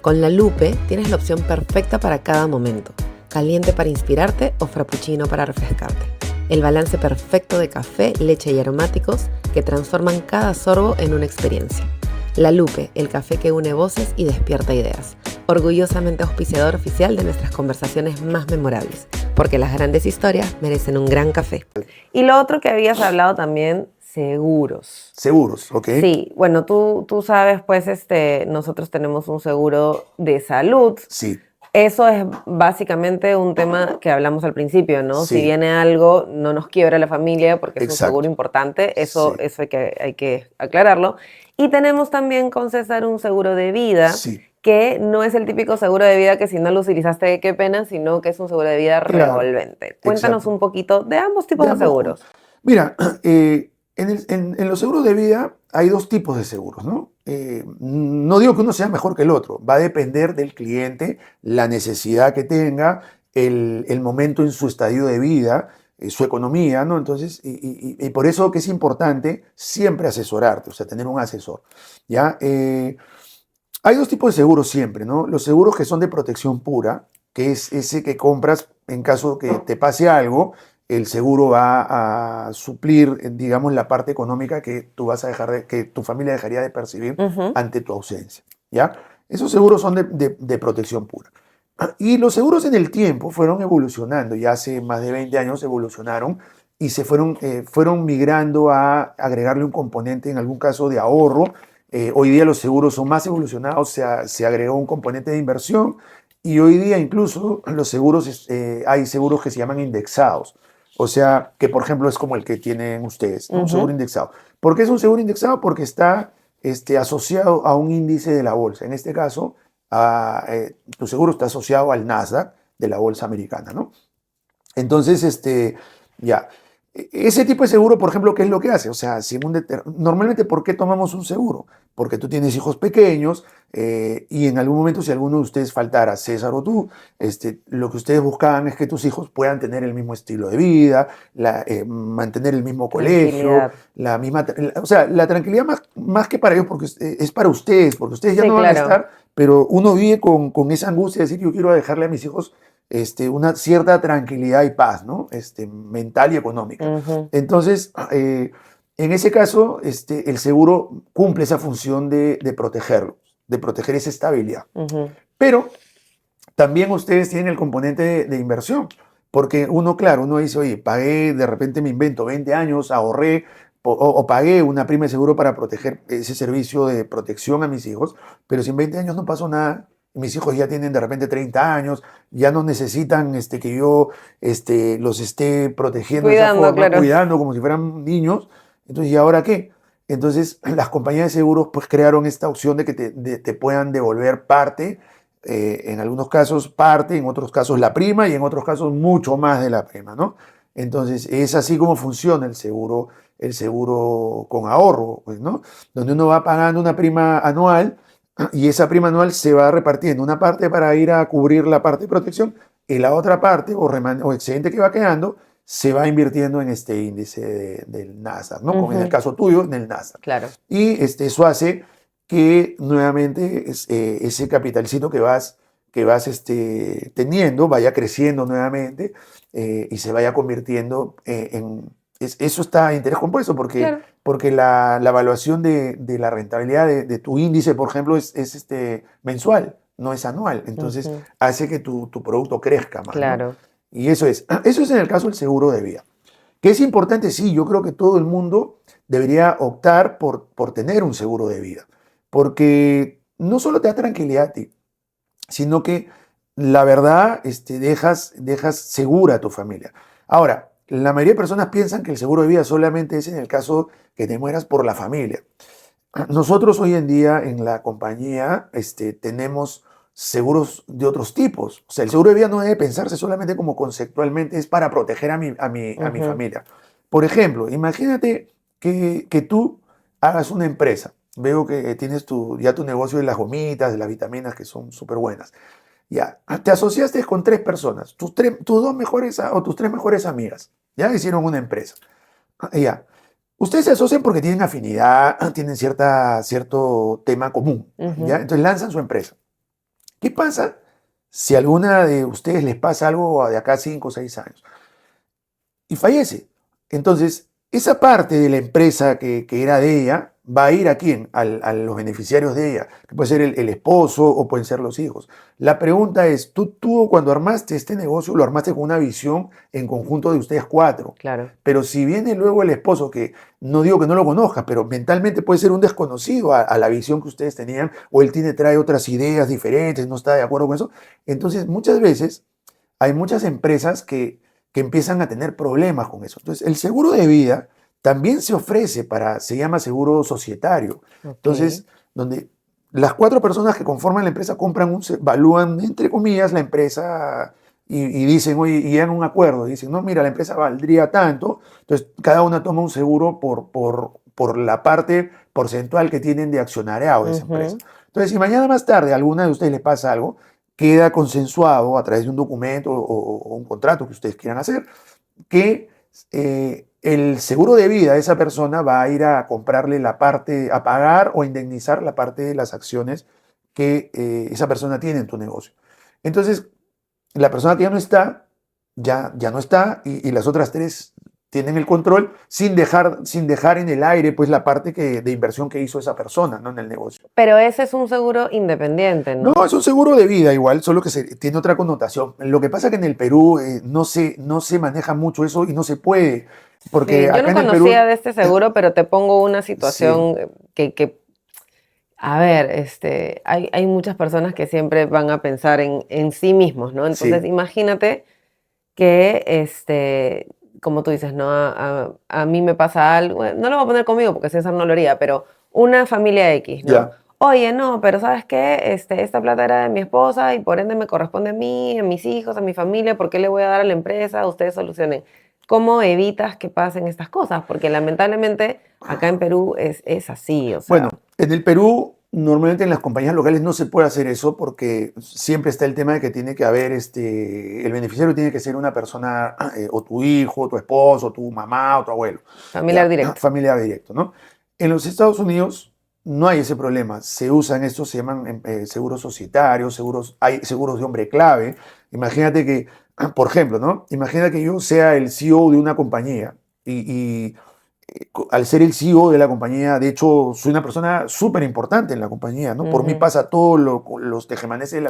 Con La Lupe tienes la opción perfecta para cada momento. Caliente para inspirarte o frappuccino para refrescarte. El balance perfecto de café, leche y aromáticos que transforman cada sorbo en una experiencia. La Lupe, el café que une voces y despierta ideas. Orgullosamente auspiciador oficial de nuestras conversaciones más memorables, porque las grandes historias merecen un gran café. Y lo otro que habías hablado también, seguros. Seguros, ¿ok? Sí, bueno, tú sabes, pues nosotros tenemos un seguro de salud. Sí, Eso es básicamente un tema que hablamos al principio, ¿no? Sí. Si viene algo, no nos quiebra la familia porque es un Exacto. seguro importante, eso Sí. hay que aclararlo. Y tenemos también con César un seguro de vida, Sí. que no es el típico seguro de vida que si no lo utilizaste, qué pena, sino que es un seguro de vida Claro, revolvente. Cuéntanos exacto. un poquito de ambos tipos de ambos. seguros. Mira, en los seguros de vida hay dos tipos de seguros, ¿no? No digo que uno sea mejor que el otro, va a depender del cliente, la necesidad que tenga, el momento en su estadio de vida, su economía, ¿no? Entonces, y por eso que es importante siempre asesorarte, o sea, tener un asesor, ¿ya? Hay dos tipos de seguros siempre, ¿no? Los seguros que son de protección pura, que es ese que compras en caso que te pase algo, el seguro va a suplir, digamos, la parte económica que tú vas a que tu familia dejaría de percibir Ujú. ante tu ausencia, ¿ya? Esos seguros son de protección pura. Y los seguros en el tiempo fueron evolucionando, ya hace más de 20 años evolucionaron y fueron migrando a agregarle un componente, en algún caso, de ahorro. Hoy día los seguros son más evolucionados, se agregó un componente de inversión y hoy día incluso los seguros, hay seguros que se llaman indexados. O sea, que por ejemplo es como el que tienen ustedes, ¿no? Un seguro indexado. ¿Por qué es un seguro indexado? Porque está asociado a un índice de la bolsa. En este caso, tu seguro está asociado al Nasdaq de la bolsa americana, ¿no? Entonces, ya. Ese tipo de seguro, por ejemplo, ¿qué es lo que hace? O sea, normalmente, ¿por qué tomamos un seguro? Porque tú tienes hijos pequeños y en algún momento, si alguno de ustedes faltara, César o tú, lo que ustedes buscaban es que tus hijos puedan tener el mismo estilo de vida, mantener el mismo colegio, Tranquilidad. la misma, o sea, la tranquilidad más que para ellos, porque es para ustedes, porque ustedes ya Sí, no van a claro. estar, pero uno vive con esa angustia de decir, yo quiero dejarle a mis hijos una cierta tranquilidad y paz, ¿no? Mental y económica. Ujú. Entonces, en ese caso, el seguro cumple esa función de protegerlo. de proteger esa estabilidad. Ujú. Pero también ustedes tienen el componente de inversión, porque claro, uno dice, oye, pagué, de repente me invento 20 años, ahorré o pagué una prima de seguro para proteger ese servicio de protección a mis hijos, pero si en 20 años no pasó nada, mis hijos ya tienen de repente 30 años, ya no necesitan que yo los esté protegiendo de esa Cuidando, forma, claro. cuidando como si fueran niños, entonces, ¿y ahora qué? Entonces, las compañías de seguros pues crearon esta opción de que te puedan devolver parte, en algunos casos parte, en otros casos la prima y en otros casos mucho más de la prima, ¿no? Entonces, es así como funciona el seguro con ahorro, pues, ¿no? Donde uno va pagando una prima anual y esa prima anual se va repartiendo una parte para ir a cubrir la parte de protección y la otra parte o excedente que va quedando se va invirtiendo en este índice del Nasdaq, ¿no? Como en el Ujú. caso tuyo, en el Nasdaq. Claro. Y eso hace que nuevamente ese capitalcito que vas teniendo vaya creciendo nuevamente y se vaya convirtiendo eso está en interés compuesto Claro. porque la evaluación de la rentabilidad de tu índice, por ejemplo, es mensual, no es anual. Entonces Ujú. hace que tu producto crezca más, ¿no? Claro. Y eso es en el caso del seguro de vida. Que es importante, sí, yo creo que todo el mundo debería optar por tener un seguro de vida, porque no solo te da tranquilidad a ti, sino que la verdad dejas segura a tu familia. Ahora, la mayoría de personas piensan que el seguro de vida solamente es en el caso que te mueras por la familia. Nosotros hoy en día en la compañía tenemos seguros de otros tipos. O sea, el seguro de vida no debe pensarse solamente como conceptualmente, es para proteger a mi Ujú. familia. Por ejemplo, imagínate que tú hagas una empresa. Veo que tienes ya tu negocio de las gomitas, de las vitaminas que son súper buenas. Ya, te asociaste con 3 personas, tus 2 mejores o tus 3 mejores amigas. Ya hicieron una empresa. Ya. Ustedes se asocian porque tienen afinidad, tienen cierto tema común, ¿ya? Ujú. Entonces lanzan su empresa. ¿Qué pasa si a alguna de ustedes les pasa algo de acá a 5 o 6 años y fallece? Entonces, esa parte de la empresa que era de ella va a ir ¿a quién? A los beneficiarios de ella, que puede ser el esposo o pueden ser los hijos. La pregunta es, tú cuando armaste este negocio, lo armaste con una visión en conjunto de ustedes 4. Claro. Pero si viene luego el esposo, que no digo que no lo conozca, pero mentalmente puede ser un desconocido a la visión que ustedes tenían, o él trae otras ideas diferentes, no está de acuerdo con eso, entonces muchas veces hay muchas empresas que empiezan a tener problemas con eso. Entonces, el seguro de vida también se ofrece se llama seguro societario. Ok. Entonces, donde las 4 personas que conforman la empresa evalúan, entre comillas, la empresa y dicen, oye, y llegan a un acuerdo, dicen, no, mira, la empresa valdría tanto, entonces cada una toma un seguro por la parte porcentual que tienen de accionariado de esa empresa. Ujú. Entonces, si mañana más tarde a alguna de ustedes les pasa algo, queda consensuado a través de un documento o un contrato que ustedes quieran hacer, que el seguro de vida de esa persona va a ir a comprarle la parte, a pagar o indemnizar la parte de las acciones que esa persona tiene en tu negocio. Entonces, la persona que ya no está y las otras 3 tienen el control sin dejar en el aire pues la parte de inversión que hizo esa persona, ¿no? En el negocio. Pero ese es un seguro independiente, No, ¿no? es un seguro de vida igual, solo que tiene otra connotación. Lo que pasa es que en el Perú no se maneja mucho eso y no se puede, Sí, porque yo acá no en el conocía Perú, de este seguro, pero te pongo una sí, situación a ver, hay muchas personas que siempre van a pensar en sí mismos, ¿no? Entonces, sí, imagínate que, como tú dices, ¿no? A mí me pasa algo, bueno, no lo voy a poner conmigo porque César no lo haría, pero una familia X, ¿no? ya. Oye, no, pero ¿sabes qué? Esta plata era de mi esposa y por ende me corresponde a mí, a mis hijos, a mi familia, ¿por qué le voy a dar a la empresa? Ustedes solucionen. ¿Cómo evitas que pasen estas cosas? Porque lamentablemente acá en Perú es así, o sea, Bueno, en el Perú, normalmente en las compañías locales no se puede hacer eso porque siempre está el tema de que tiene que haber, el beneficiario tiene que ser una persona, o tu hijo, tu esposo, tu mamá o tu abuelo, familiar ya, directo. familiar directo, ¿no? En los Estados Unidos no hay ese problema, se usan estos, se llaman seguros societarios, hay seguros de hombre clave. Imagínate que, por ejemplo, ¿no? Imagina que yo sea el CEO de una compañía y al ser el CEO de la compañía, de hecho, soy una persona súper importante en la compañía, ¿no? Por mí pasa todos los tejemanejes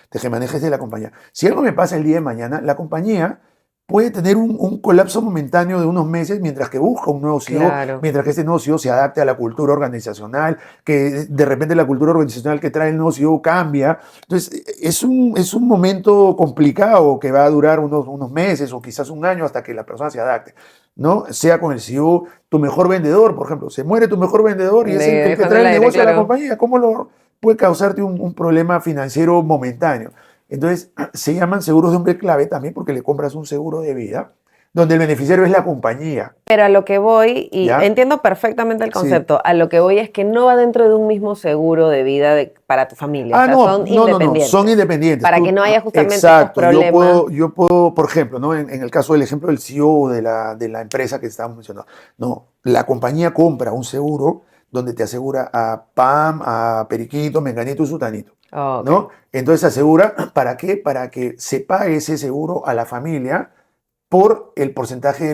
tejemanejes de la compañía. Si algo me pasa el día de mañana, la compañía puede tener un colapso momentáneo de unos meses mientras que busca un nuevo CEO, Claro. mientras que este nuevo CEO se adapte a la cultura organizacional, que de repente la cultura organizacional que trae el nuevo CEO cambia. Entonces, es un momento complicado que va a durar unos meses o quizás un año hasta que la persona se adapte, ¿no? Sea con el CEO, tu mejor vendedor, por ejemplo, se muere tu mejor vendedor y es el que Dejando trae el el aire, negocio a la claro. compañía. ¿Cómo puede causarte un problema financiero momentáneo? Entonces, se llaman seguros de hombre clave también porque le compras un seguro de vida donde el beneficiario es la compañía, Pero a lo que voy, y ¿ya? entiendo perfectamente el Sí. concepto, a lo que voy es que no va dentro de un mismo seguro de vida para tu familia, o Ah, sea, no, son no, no, no, son independientes, independientes. para que no haya justamente estos Exacto, problemas. yo puedo, por ejemplo, ¿no? En el caso del ejemplo del CEO de la empresa que estábamos mencionando, no, la compañía compra un seguro donde te asegura a Pam, a Periquito, Menganito y Sutanito, Oh, ok. ¿no? Entonces asegura, ¿para qué? Para que se pague ese seguro a la familia por el porcentaje de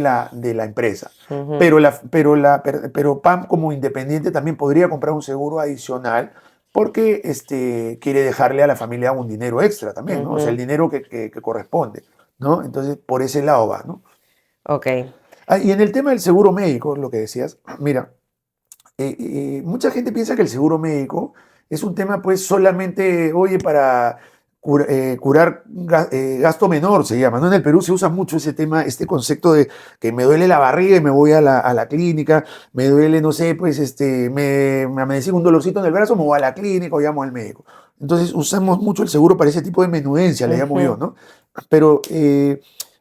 la empresa. Ujú, Pero PAM como independiente también podría comprar un seguro adicional porque quiere dejarle a la familia un dinero extra también, ¿no? O sea, el ujú. dinero que corresponde, ¿no? Entonces, por ese lado va, ¿no? Ok, Ah, y en el tema del seguro médico, lo que decías, mira, mucha gente piensa que el seguro médico es un tema, pues, solamente, oye, para curar gasto menor, se llama, ¿no? En el Perú se usa mucho ese tema, este concepto de que me duele la barriga y me voy a la clínica, me duele, no sé, pues, me amanecí con un dolorcito en el brazo, me voy a la clínica o llamo al médico. Entonces, usamos mucho el seguro para ese tipo de menudencia, le llamo yo, ujú, ¿no? Pero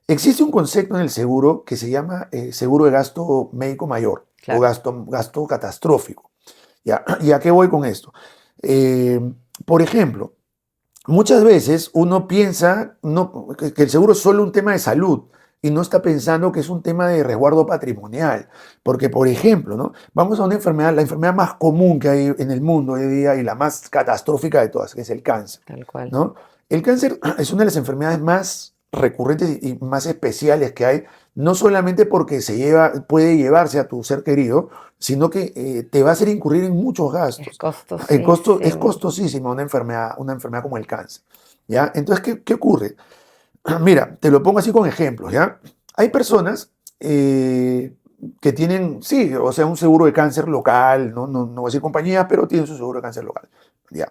existe un concepto en el seguro que se llama seguro de gasto médico mayor o claro. gasto catastrófico. ¿Ya? ¿Y a qué voy con esto? Eh, por ejemplo, muchas veces uno piensa que el seguro es solo un tema de salud y no está pensando que es un tema de resguardo patrimonial. Porque, por ejemplo, ¿no? Vamos a una enfermedad, la enfermedad más común que hay en el mundo hoy día y la más catastrófica de todas, que es el cáncer, Tal cual. ¿no? El cáncer es una de las enfermedades más recurrentes y más especiales que hay, no solamente porque puede llevarse a tu ser querido, sino que te va a hacer incurrir en muchos Es gastos. El costo es costosísimo. costosísimo una enfermedad como el cáncer. ¿Ya? Entonces, ¿qué ocurre? Mira, te lo pongo así con ejemplos, ¿ya? Hay personas que tienen, sí, o sea, un seguro de cáncer local, no voy a decir compañías, pero tienen su seguro de cáncer local, ¿ya?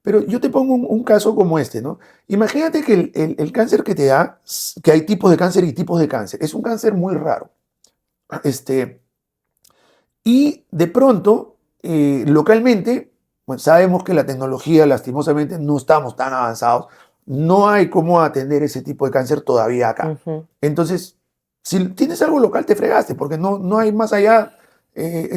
Pero yo te pongo un caso como este, ¿no? Imagínate que el cáncer que te da, que hay tipos de cáncer y tipos de cáncer, es un cáncer muy raro. Este, y de pronto, localmente, bueno, sabemos que la tecnología, lastimosamente, no estamos tan avanzados. No hay cómo atender ese tipo de cáncer todavía acá. Ujú, Entonces, si tienes algo local, te fregaste, porque no hay más allá,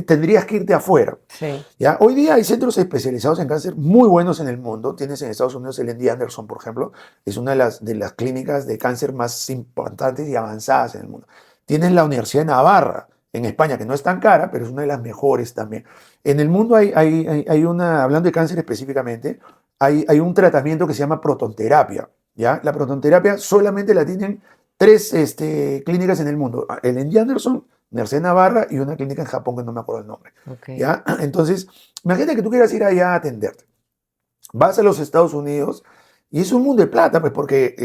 tendrías que irte afuera. sí. ¿Ya? Hoy día hay centros especializados en cáncer muy buenos en el mundo. Tienes en Estados Unidos el MD Anderson, por ejemplo, es una de las clínicas de cáncer más importantes y avanzadas en el mundo. Tienes la Universidad de Navarra, en España, que no es tan cara, pero es una de las mejores también. En el mundo hay una, hablando de cáncer específicamente, hay un tratamiento que se llama protonterapia. ¿Ya? La protonterapia solamente la tienen tres clínicas en el mundo. El MD Anderson, Universidad de Navarra y una clínica en Japón que no me acuerdo el nombre. Ok. ¿Ya? Entonces, imagínate que tú quieras ir allá a atenderte. Vas a los Estados Unidos y es un mundo de plata, pues porque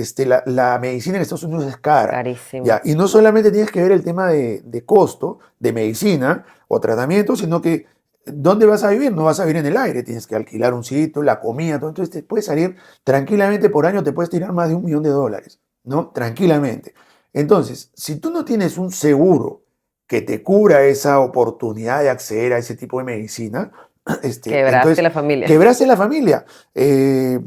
la medicina en Estados Unidos es cara. Carísimo. ¿Ya? Y no solamente tienes que ver el tema de costo de medicina o tratamiento, sino que ¿dónde vas a vivir? No vas a vivir en el aire, tienes que alquilar un sitio, la comida, todo. Entonces te puede salir tranquilamente por año, te puedes tirar más de $1 millón, ¿no? Tranquilamente. Entonces, si tú no tienes un seguro que te cubra esa oportunidad de acceder a ese tipo de medicina, Quebraste entonces la familia. quebraste la familia.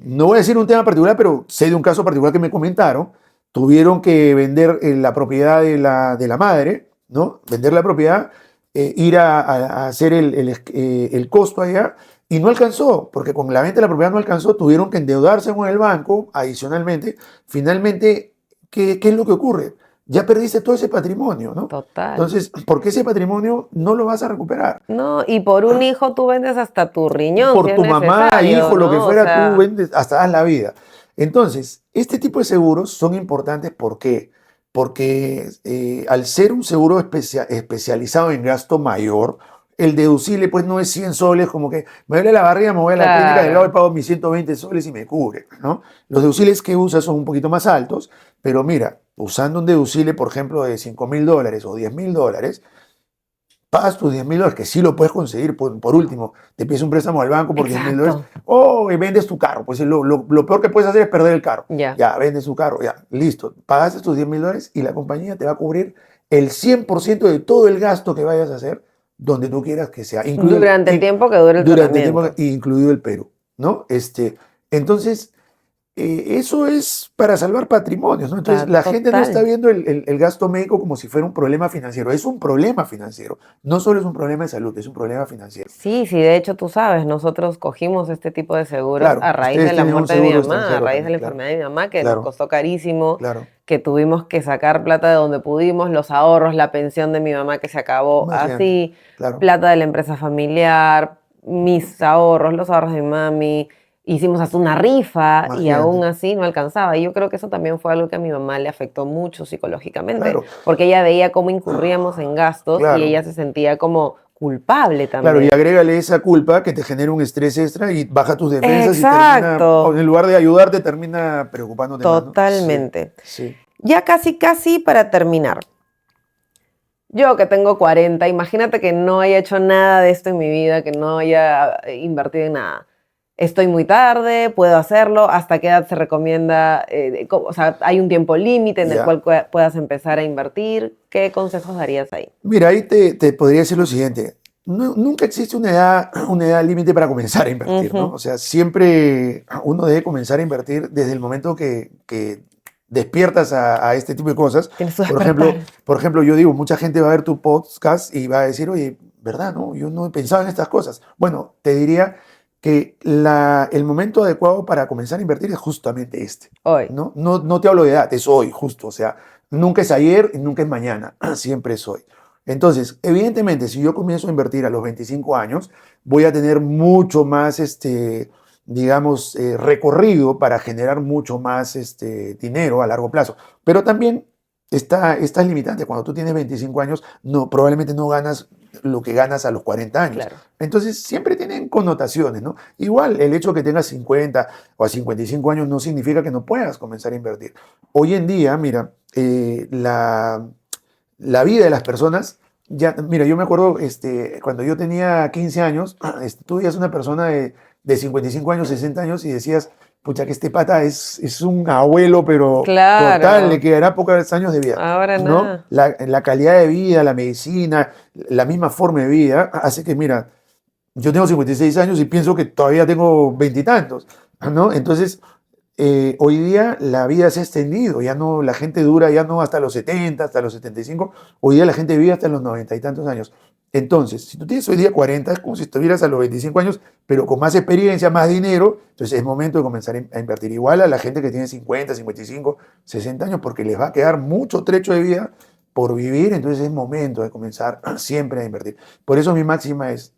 No voy a decir un tema particular, pero sé de un caso particular que me comentaron. Tuvieron que vender la propiedad de la madre, ¿no? Vender la propiedad, ir a hacer el costo allá y no alcanzó, porque con la venta de la propiedad no alcanzó, tuvieron que endeudarse con el banco adicionalmente. Finalmente, ¿qué es lo que ocurre? Ya perdiste todo ese patrimonio, ¿no? Total. Entonces, porque ese patrimonio no lo vas a recuperar. No, y por un hijo tú vendes hasta tu riñón si Por es tu mamá, necesario, hijo, lo que ¿no? O fuera, tú sea, vendes, hasta das la vida. Entonces, este tipo de seguros son importantes, ¿por qué? porque al ser un seguro especializado en gasto mayor, el deducible pues no es 100 soles, como que me duele la barriga, me voy a la clínica del lado y pago mis 120 soles y me cubre, ¿no? Los deducibles que usas son un poquito más altos, pero mira, usando un deducible, por ejemplo, de $5.000 o $10.000, pagas tus $10.000, que sí lo puedes conseguir. Por último, te pides un préstamo al banco por $10.000, Exacto. o vendes tu carro. Pues lo peor que puedes hacer es perder el carro. Ya. Ya, vendes tu carro, ya, listo. Pagaste tus $10.000 y la compañía te va a cubrir el 100% de todo el gasto que vayas a hacer donde tú quieras que sea. Durante el tiempo que dure el Durante el tratamiento. tiempo, incluido el Perú, ¿no? Entonces, eso es para salvar patrimonios, ¿no? Entonces, la gente no Total. está viendo el gasto médico como si fuera un problema financiero. Es un problema financiero. No solo es un problema de salud, es un problema financiero. Sí, sí, de hecho tú sabes, nosotros cogimos este tipo de seguros Claro, a raíz ustedes de la tienen un muerte de mi seguro mamá, a extranjero raíz de también, la claro. enfermedad de mi mamá, que Claro. nos costó carísimo, Claro. que tuvimos que sacar plata de donde pudimos, los ahorros, la pensión de mi mamá que se acabó Imagínate, así, claro. plata de la empresa familiar, mis ahorros, los ahorros de mi mami. Hicimos hasta una rifa y Imagínate. aún así no alcanzaba. Y yo creo que eso también fue algo que a mi mamá le afectó mucho psicológicamente, Claro. porque ella veía cómo incurríamos en gastos Claro. y ella se sentía como culpable Claro, también. y agrégale esa culpa que te genera un estrés extra y baja tus defensas y termina, Exacto. en lugar de ayudarte, termina preocupándote más, ¿no? Totalmente. Sí. Ya casi para terminar. Yo que tengo 40, imagínate que no haya hecho nada de esto en mi vida, que no haya invertido en nada. Estoy muy tarde, puedo hacerlo, ¿hasta qué edad se recomienda? O sea, hay un tiempo límite en el Ya. cual puedas empezar a invertir. ¿Qué consejos darías ahí? Mira, ahí te podría decir lo siguiente. Nunca existe una edad límite para comenzar a invertir, ¿no? Ujú. O sea, siempre uno debe comenzar a invertir desde el momento que despiertas a este tipo de cosas. Tienes tu Por ejemplo, despertar. yo digo, mucha gente va a ver tu podcast y va a decir, oye, ¿verdad? No, yo no he pensado en estas cosas. Bueno, te diría que el momento adecuado para comenzar a invertir es justamente este, Hoy. ¿no? No te hablo de edad, es hoy, justo. O sea, nunca es ayer y nunca es mañana, siempre es hoy. Entonces, evidentemente, si yo comienzo a invertir a los 25 años, voy a tener mucho más, digamos, recorrido para generar mucho más dinero a largo plazo. Pero también está limitante. Cuando tú tienes 25 años, probablemente no ganas lo que ganas a los 40 años. Claro. Entonces, siempre tienen connotaciones, ¿no? Igual, el hecho de que tengas 50 o a 55 años no significa que no puedas comenzar a invertir. Hoy en día, mira, la vida de las personas, ya, mira, yo me acuerdo cuando yo tenía 15 años, tú veías una persona de 55 años, 60 años y decías, pucha, que este pata es un abuelo, pero Claro. total, le quedará pocos años de vida. Ahora ¿no? nada. La calidad de vida, la medicina, la misma forma de vida, hace que, mira, yo tengo 56 años y pienso que todavía tengo veintitantos, ¿no? Entonces, hoy día la vida se ha extendido, ya no, la gente dura ya no hasta los 70, hasta los 75, hoy día la gente vive hasta los 90 y tantos años. Entonces, si tú tienes hoy día 40, es como si estuvieras a los 25 años, pero con más experiencia, más dinero, entonces es momento de comenzar a invertir. Igual a la gente que tiene 50, 55, 60 años, porque les va a quedar mucho trecho de vida por vivir, entonces es momento de comenzar siempre a invertir. Por eso mi máxima es,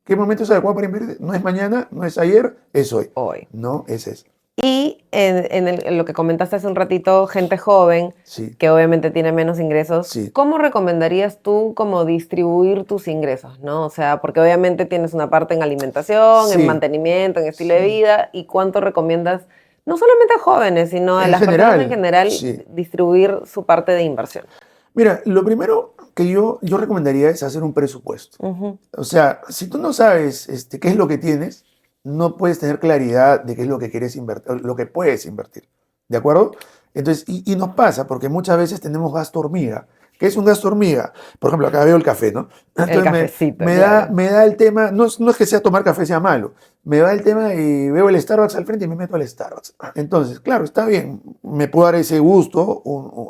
¿qué momento es adecuado para invertir? No es mañana, no es ayer, es hoy. Hoy. No, ese es. Y en lo que comentaste hace un ratito, gente joven, Sí. que obviamente tiene menos ingresos, Sí. ¿cómo recomendarías tú como distribuir tus ingresos, ¿no? O sea, porque obviamente tienes una parte en alimentación, Sí. en mantenimiento, en estilo de Sí. vida, ¿y cuánto recomiendas, no solamente a jóvenes, sino a En las general, personas en general, sí. distribuir su parte de inversión? Mira, lo primero que yo recomendaría es hacer un presupuesto. Ujú. O sea, si tú no sabes qué es lo que tienes, no puedes tener claridad de qué es lo que quieres invertir, lo que puedes invertir. ¿De acuerdo? Entonces, y nos pasa porque muchas veces tenemos gasto hormiga. ¿Qué es un gasto hormiga? Por ejemplo, acá veo el café, ¿no? Entonces cafecito, me claro. da el tema, no es que sea tomar café sea malo, me da el tema y veo el Starbucks al frente y me meto al Starbucks. Entonces, claro, está bien, me puedo dar ese gusto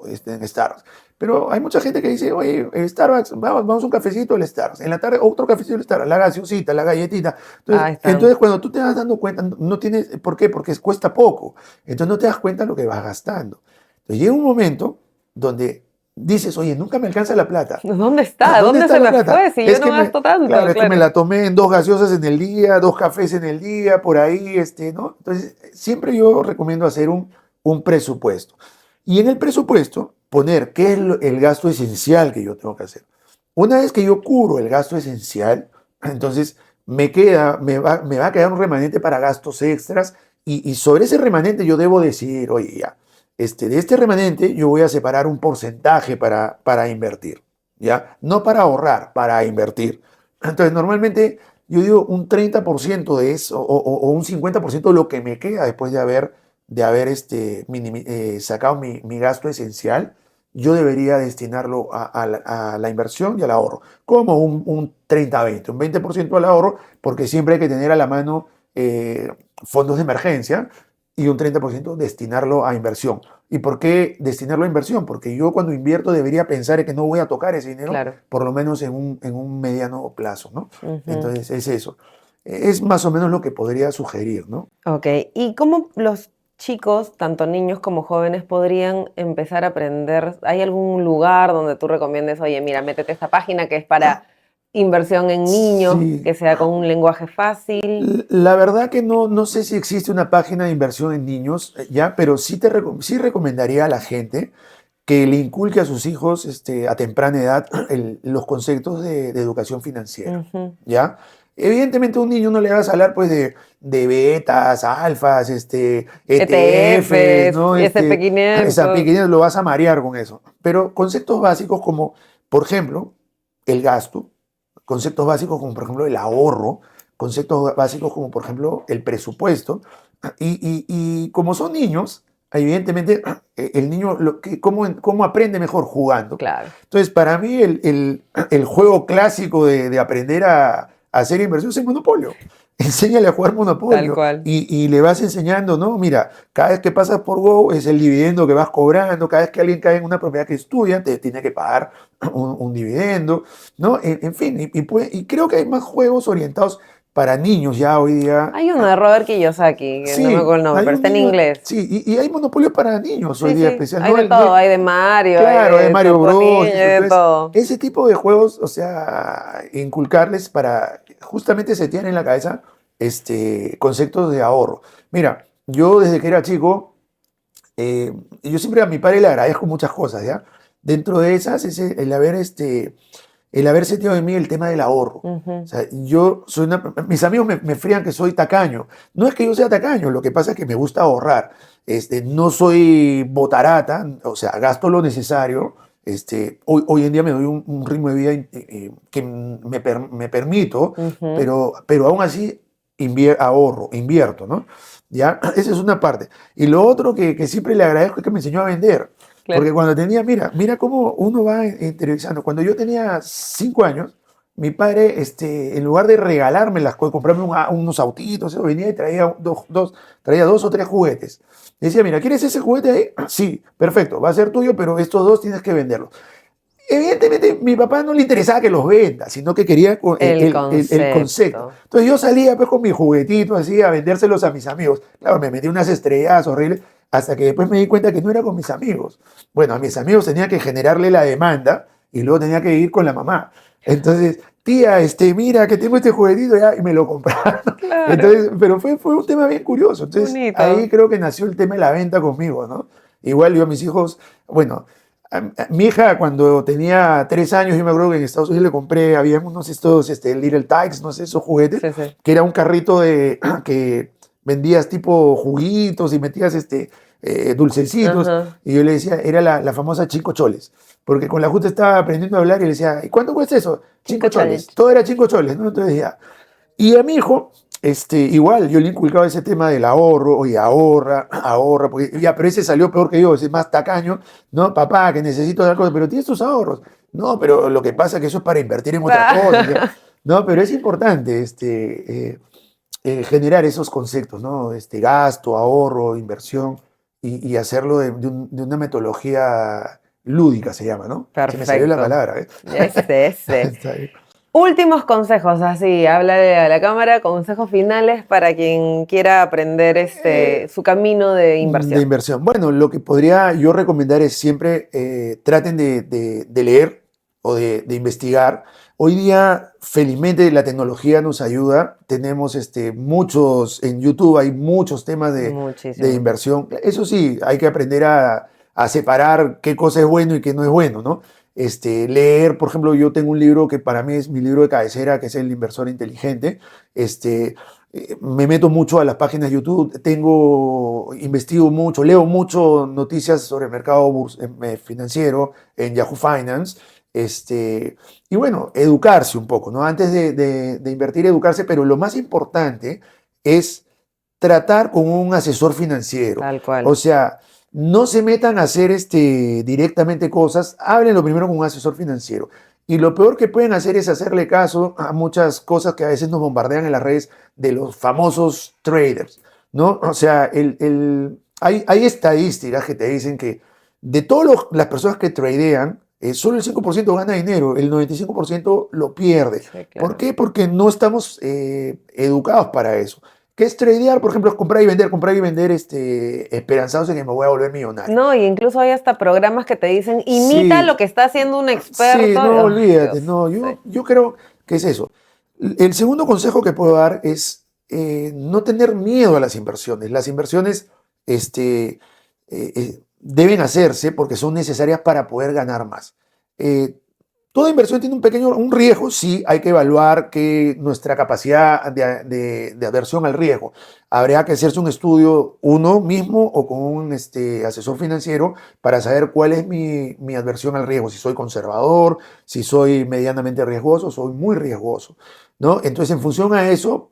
en Starbucks. Pero hay mucha gente que dice, oye, Starbucks, vamos a un cafecito al Starbucks. En la tarde, otro cafecito al Starbucks, la gaseosita, la galletita. Ahí está. Entonces, cuando tú te vas dando cuenta, no tienes, ¿por qué? Porque cuesta poco. Entonces, no te das cuenta de lo que vas gastando. Entonces, llega un momento donde dices, oye, nunca me alcanza la plata. ¿Dónde está? Ah, ¿Dónde está se la me plata? fue? Si Es yo que no gasto tanto. Claro, es que me claro. la tomé en 2 gaseosas en el día, 2 cafés en el día, por ahí, ¿no? Entonces, siempre yo recomiendo hacer un presupuesto. Y en el presupuesto, poner qué es el gasto esencial que yo tengo que hacer. Una vez que yo cubro el gasto esencial, entonces me va a quedar un remanente para gastos extras y sobre ese remanente yo debo decidir, oye, ya, de este remanente yo voy a separar un porcentaje para invertir, ¿ya? No para ahorrar, para invertir. Entonces, normalmente yo digo un 30% de eso o un 50% de lo que me queda después de haber sacado mi gasto esencial, yo debería destinarlo a la inversión y al ahorro, como un 30-20, un 20% al ahorro, porque siempre hay que tener a la mano fondos de emergencia y un 30% destinarlo a inversión. ¿Y por qué destinarlo a inversión? Porque yo cuando invierto debería pensar en que no voy a tocar ese dinero, Claro. por lo menos en un mediano plazo, ¿no? Ujú. Entonces es eso. Es más o menos lo que podría sugerir, ¿no? Ok, ¿y cómo los chicos, tanto niños como jóvenes, podrían empezar a aprender? ¿Hay algún lugar donde tú recomiendes, oye, mira, métete a esta página que es para inversión en niños, Sí. que sea con un lenguaje fácil? La verdad que no sé si existe una página de inversión en niños, ya, pero sí recomendaría a la gente que le inculque a sus hijos a temprana edad los conceptos de educación financiera, Ujú. ¿ya? Evidentemente a un niño no le vas a hablar pues de betas, alfas, ETFs, ¿no? y SP500. S&P 500, lo vas a marear con eso. Pero conceptos básicos como, por ejemplo, el gasto, conceptos básicos como, por ejemplo, el ahorro, conceptos básicos como, por ejemplo, el presupuesto. Y como son niños, evidentemente el niño, ¿cómo aprende mejor? Jugando. Claro. Entonces, para mí, el juego clásico de aprender a hacer inversión es el Monopolio. Enséñale a jugar Tal Monopolio cual. y le vas enseñando, ¿no? Mira, cada vez que pasas por Go es el dividendo que vas cobrando, cada vez que alguien cae en una propiedad que es tuya, te tiene que pagar un dividendo, ¿no? En fin, y creo que hay más juegos orientados para niños ya hoy día. Hay uno de Robert Kiyosaki, que no me acuerdo el nombre, hay pero un está en niño- inglés. Sí, y hay monopolios para niños hoy Sí, día sí, especial. hay No de el- todo, no- hay de Mario, Claro, hay de Mario Bros. Topo Niño, hay de Entonces, todo. ese tipo de juegos, o sea, inculcarles para justamente se tienen en la cabeza conceptos de ahorro. Mira, yo desde que era chico, yo siempre a mi padre le agradezco muchas cosas, ¿ya? Dentro de esas es el haber sentido en mí el tema del ahorro. Ujú. O sea, mis amigos me frían que soy tacaño. No es que yo sea tacaño, lo que pasa es que me gusta ahorrar. No soy botarata, o sea, gasto lo necesario. Hoy en día me doy un ritmo de vida que me permito, Ujú. pero aún así ahorro, invierto, ¿no? ¿Ya? Esa es una parte. Y lo otro que siempre le agradezco es que me enseñó a vender. Claro. Porque cuando mira cómo uno va interiorizando. Cuando yo tenía 5 años, mi padre, en lugar de regalarme las cosas, comprarme unos autitos, eso, venía y traía traía 2 o 3 juguetes. Decía, mira, ¿quieres ese juguete ahí? Sí, perfecto, va a ser tuyo, pero estos 2 tienes que venderlos. Evidentemente, mi papá no le interesaba que los venda, sino que quería El el concepto. concepto. Entonces yo salía pues con mi juguetito así a vendérselos a mis amigos. Claro, me metí unas estrelladas horribles hasta que después me di cuenta que no era con mis amigos. Bueno, a mis amigos tenía que generarle la demanda y luego tenía que ir con la mamá. Entonces, tía, mira que tengo este juguetito ya y me lo compraron. Claro. Entonces, pero fue un tema bien curioso. Entonces, Bonito. ahí creo que nació el tema de la venta conmigo, ¿no? Igual yo a mis hijos, bueno, mi hija cuando tenía 3 años, yo me acuerdo que en Estados Unidos le compré, había unos Little Tikes, no sé, esos juguetes, Sí, sí. que era un carrito que vendías tipo juguitos y metías dulcecitos. Ajá. Y yo le decía, era la famosa 5 choles. Porque con la justa estaba aprendiendo a hablar y le decía, ¿y cuánto cuesta eso? 5 5 choles. choles. Todo era 5 choles, ¿no? Entonces ya. Y a mi hijo, igual, yo le inculcaba ese tema del ahorro, oye, ahorra, porque ya, pero ese salió peor que yo, ese es más tacaño, ¿no? Papá, que necesito dar cosas, pero tienes tus ahorros. No, pero lo que pasa es que eso es para invertir en otra cosa, ¿ya? No, pero es importante, generar esos conceptos, ¿no? Gasto, ahorro, inversión, y hacerlo de una metodología lúdica, se llama, ¿no? Se me salió la Perfecto. palabra, ¿eh? Ese. Está bien. Últimos consejos, así, háblale a la cámara, consejos finales para quien quiera aprender su camino de De inversión. inversión. Bueno, lo que podría yo recomendar es siempre traten de leer o de investigar. Hoy día, felizmente, la tecnología nos ayuda. Tenemos muchos, en YouTube hay muchos temas de Muchísimo. inversión. Eso sí, hay que aprender a a separar qué cosa es bueno y qué no es bueno, ¿no? Leer, por ejemplo, yo tengo un libro que para mí es mi libro de cabecera, que es El Inversor Inteligente. Me meto mucho a las páginas de YouTube, investigo mucho, leo mucho noticias sobre el mercado financiero en Yahoo Finance. Y bueno, educarse un poco, ¿no? Antes de invertir, educarse, pero lo más importante es tratar con un asesor financiero. Tal cual. O sea, no se metan a hacer directamente cosas, háblenlo primero con un asesor financiero. Y lo peor que pueden hacer es hacerle caso a muchas cosas que a veces nos bombardean en las redes de los famosos traders, ¿no? O sea, hay estadísticas que te dicen que de todas las personas que tradean, solo el 5% gana dinero, el 95% lo pierde. Sí, claro. ¿Por qué? Porque no estamos educados para eso. ¿Qué es tradear? Por ejemplo, es comprar y vender esperanzados en que me voy a volver millonario. No, y incluso hay hasta programas que te dicen, imita Sí. lo que está haciendo un experto. Sí, no, Ay, olvídate, Dios, no, sí. yo creo que es eso. El segundo consejo que puedo dar es no tener miedo a las inversiones. Las inversiones deben hacerse porque son necesarias para poder ganar más. Toda inversión tiene un riesgo, sí, hay que evaluar nuestra capacidad de aversión al riesgo. Habría que hacerse un estudio uno mismo o con un asesor financiero para saber cuál es mi adversión al riesgo, si soy conservador, si soy medianamente riesgoso, soy muy riesgoso, ¿no? Entonces, en función a eso,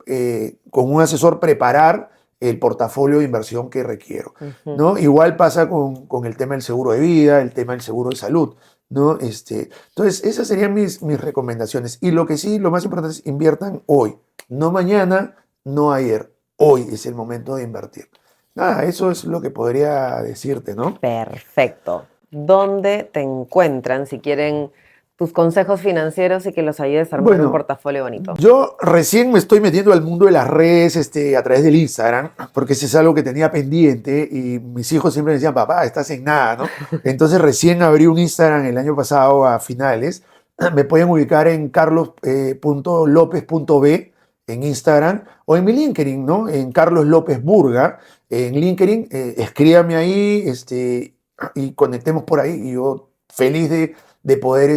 con un asesor preparar el portafolio de inversión que requiero, ¿no? Igual pasa con el tema del seguro de vida, el tema del seguro de salud, ¿no? Entonces, esas serían mis recomendaciones. Y lo que sí, lo más importante es inviertan hoy, no mañana, no ayer. Hoy es el momento de invertir. Nada, eso es lo que podría decirte, ¿no? Perfecto. ¿Dónde te encuentran si quieren tus consejos financieros y que los ayudes a armar Bueno, un portafolio bonito? Yo recién me estoy metiendo al mundo de las redes a través del Instagram, porque ese es algo que tenía pendiente y mis hijos siempre me decían, papá, estás en nada, ¿no? Entonces recién abrí un Instagram el año pasado a finales. Me pueden ubicar en carlos.lopez.b en Instagram o en mi LinkedIn, ¿no? En Carlos López Burga. En LinkedIn, escríbame ahí y conectemos por ahí. Y yo feliz de poder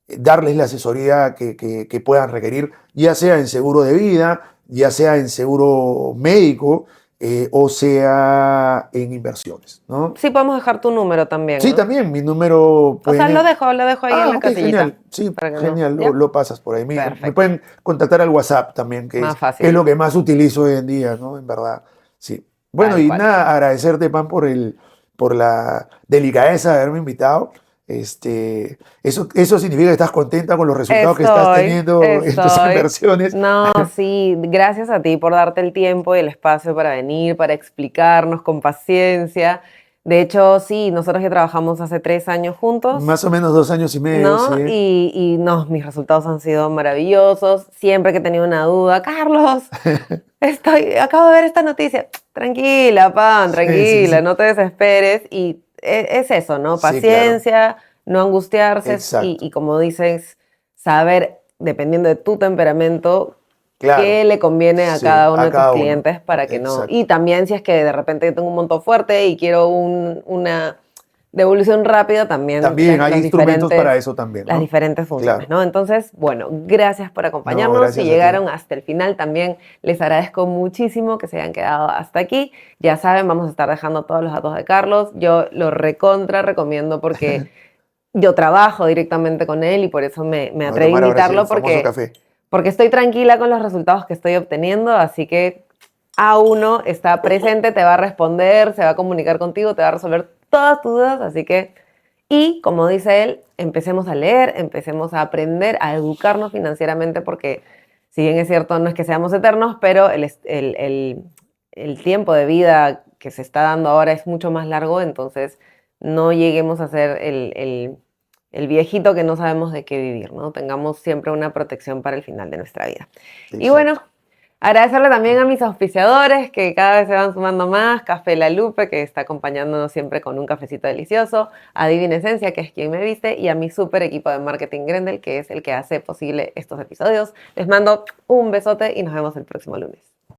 darles la asesoría que puedan requerir, ya sea en seguro de vida, ya sea en seguro médico, o sea en inversiones, ¿no? Sí, podemos dejar tu número también, Sí, ¿no? también mi número O sea, pueden... lo dejo ahí en la ok, casillita. genial. Sí, Para que no- genial, ¿ya? lo pasas por ahí. Me Perfecto. pueden contactar al WhatsApp también, Más que fácil. es lo que más utilizo hoy en día, ¿no? En verdad, sí. Bueno, Tal y cual. nada, agradecerte, Pam, por la delicadeza de haberme invitado. Eso significa que estás contenta con los resultados que estás teniendo en tus Estoy. inversiones. No, sí, gracias a ti por darte el tiempo y el espacio para venir, para explicarnos con paciencia. De hecho, sí, nosotros ya trabajamos hace 3 años juntos, Más o menos 2 años y medio, ¿no? sí. Y no, mis resultados han sido maravillosos. Siempre que he tenido una duda, Carlos, acabo de ver esta noticia. Tranquila, Pan, Sí, tranquila, sí. no te desesperes. Y es eso, ¿no? Sí, claro. Paciencia, no angustiarse Exacto. y como dices, saber, dependiendo de tu temperamento, Claro. qué le conviene a Sí, cada uno a de tus cada uno. clientes para que no. Exacto. Y también si es que de repente yo tengo un monto fuerte y quiero una devolución rápida, también También hay las instrumentos para diferentes, eso también, las ¿no? diferentes funciones, Claro. ¿no? Entonces, bueno, gracias por acompañarnos. No, gracias Si a ti. llegaron hasta el final, también les agradezco muchísimo que se hayan quedado hasta aquí. Ya saben, vamos a estar dejando todos los datos de Carlos. Yo lo recontra recomiendo porque yo trabajo directamente con él y por eso me Vamos a atreví a tomar ahora sí invitarlo el famoso café. porque estoy tranquila con los resultados que estoy obteniendo, así que A1 está presente, te va a responder, se va a comunicar contigo, te va a resolver todas tus dudas, así que, y como dice él, empecemos a leer, empecemos a aprender, a educarnos financieramente, porque si bien es cierto, no es que seamos eternos, pero el tiempo de vida que se está dando ahora es mucho más largo, entonces no lleguemos a ser el viejito que no sabemos de qué vivir, ¿no? Tengamos siempre una protección para el final de nuestra vida. Y Exacto. bueno, agradecerle también a mis auspiciadores que cada vez se van sumando más, Café La Lupe, que está acompañándonos siempre con un cafecito delicioso, a Divina Esencia, que es quien me viste, y a mi súper equipo de marketing Grendel, que es el que hace posible estos episodios. Les mando un besote y nos vemos el próximo lunes.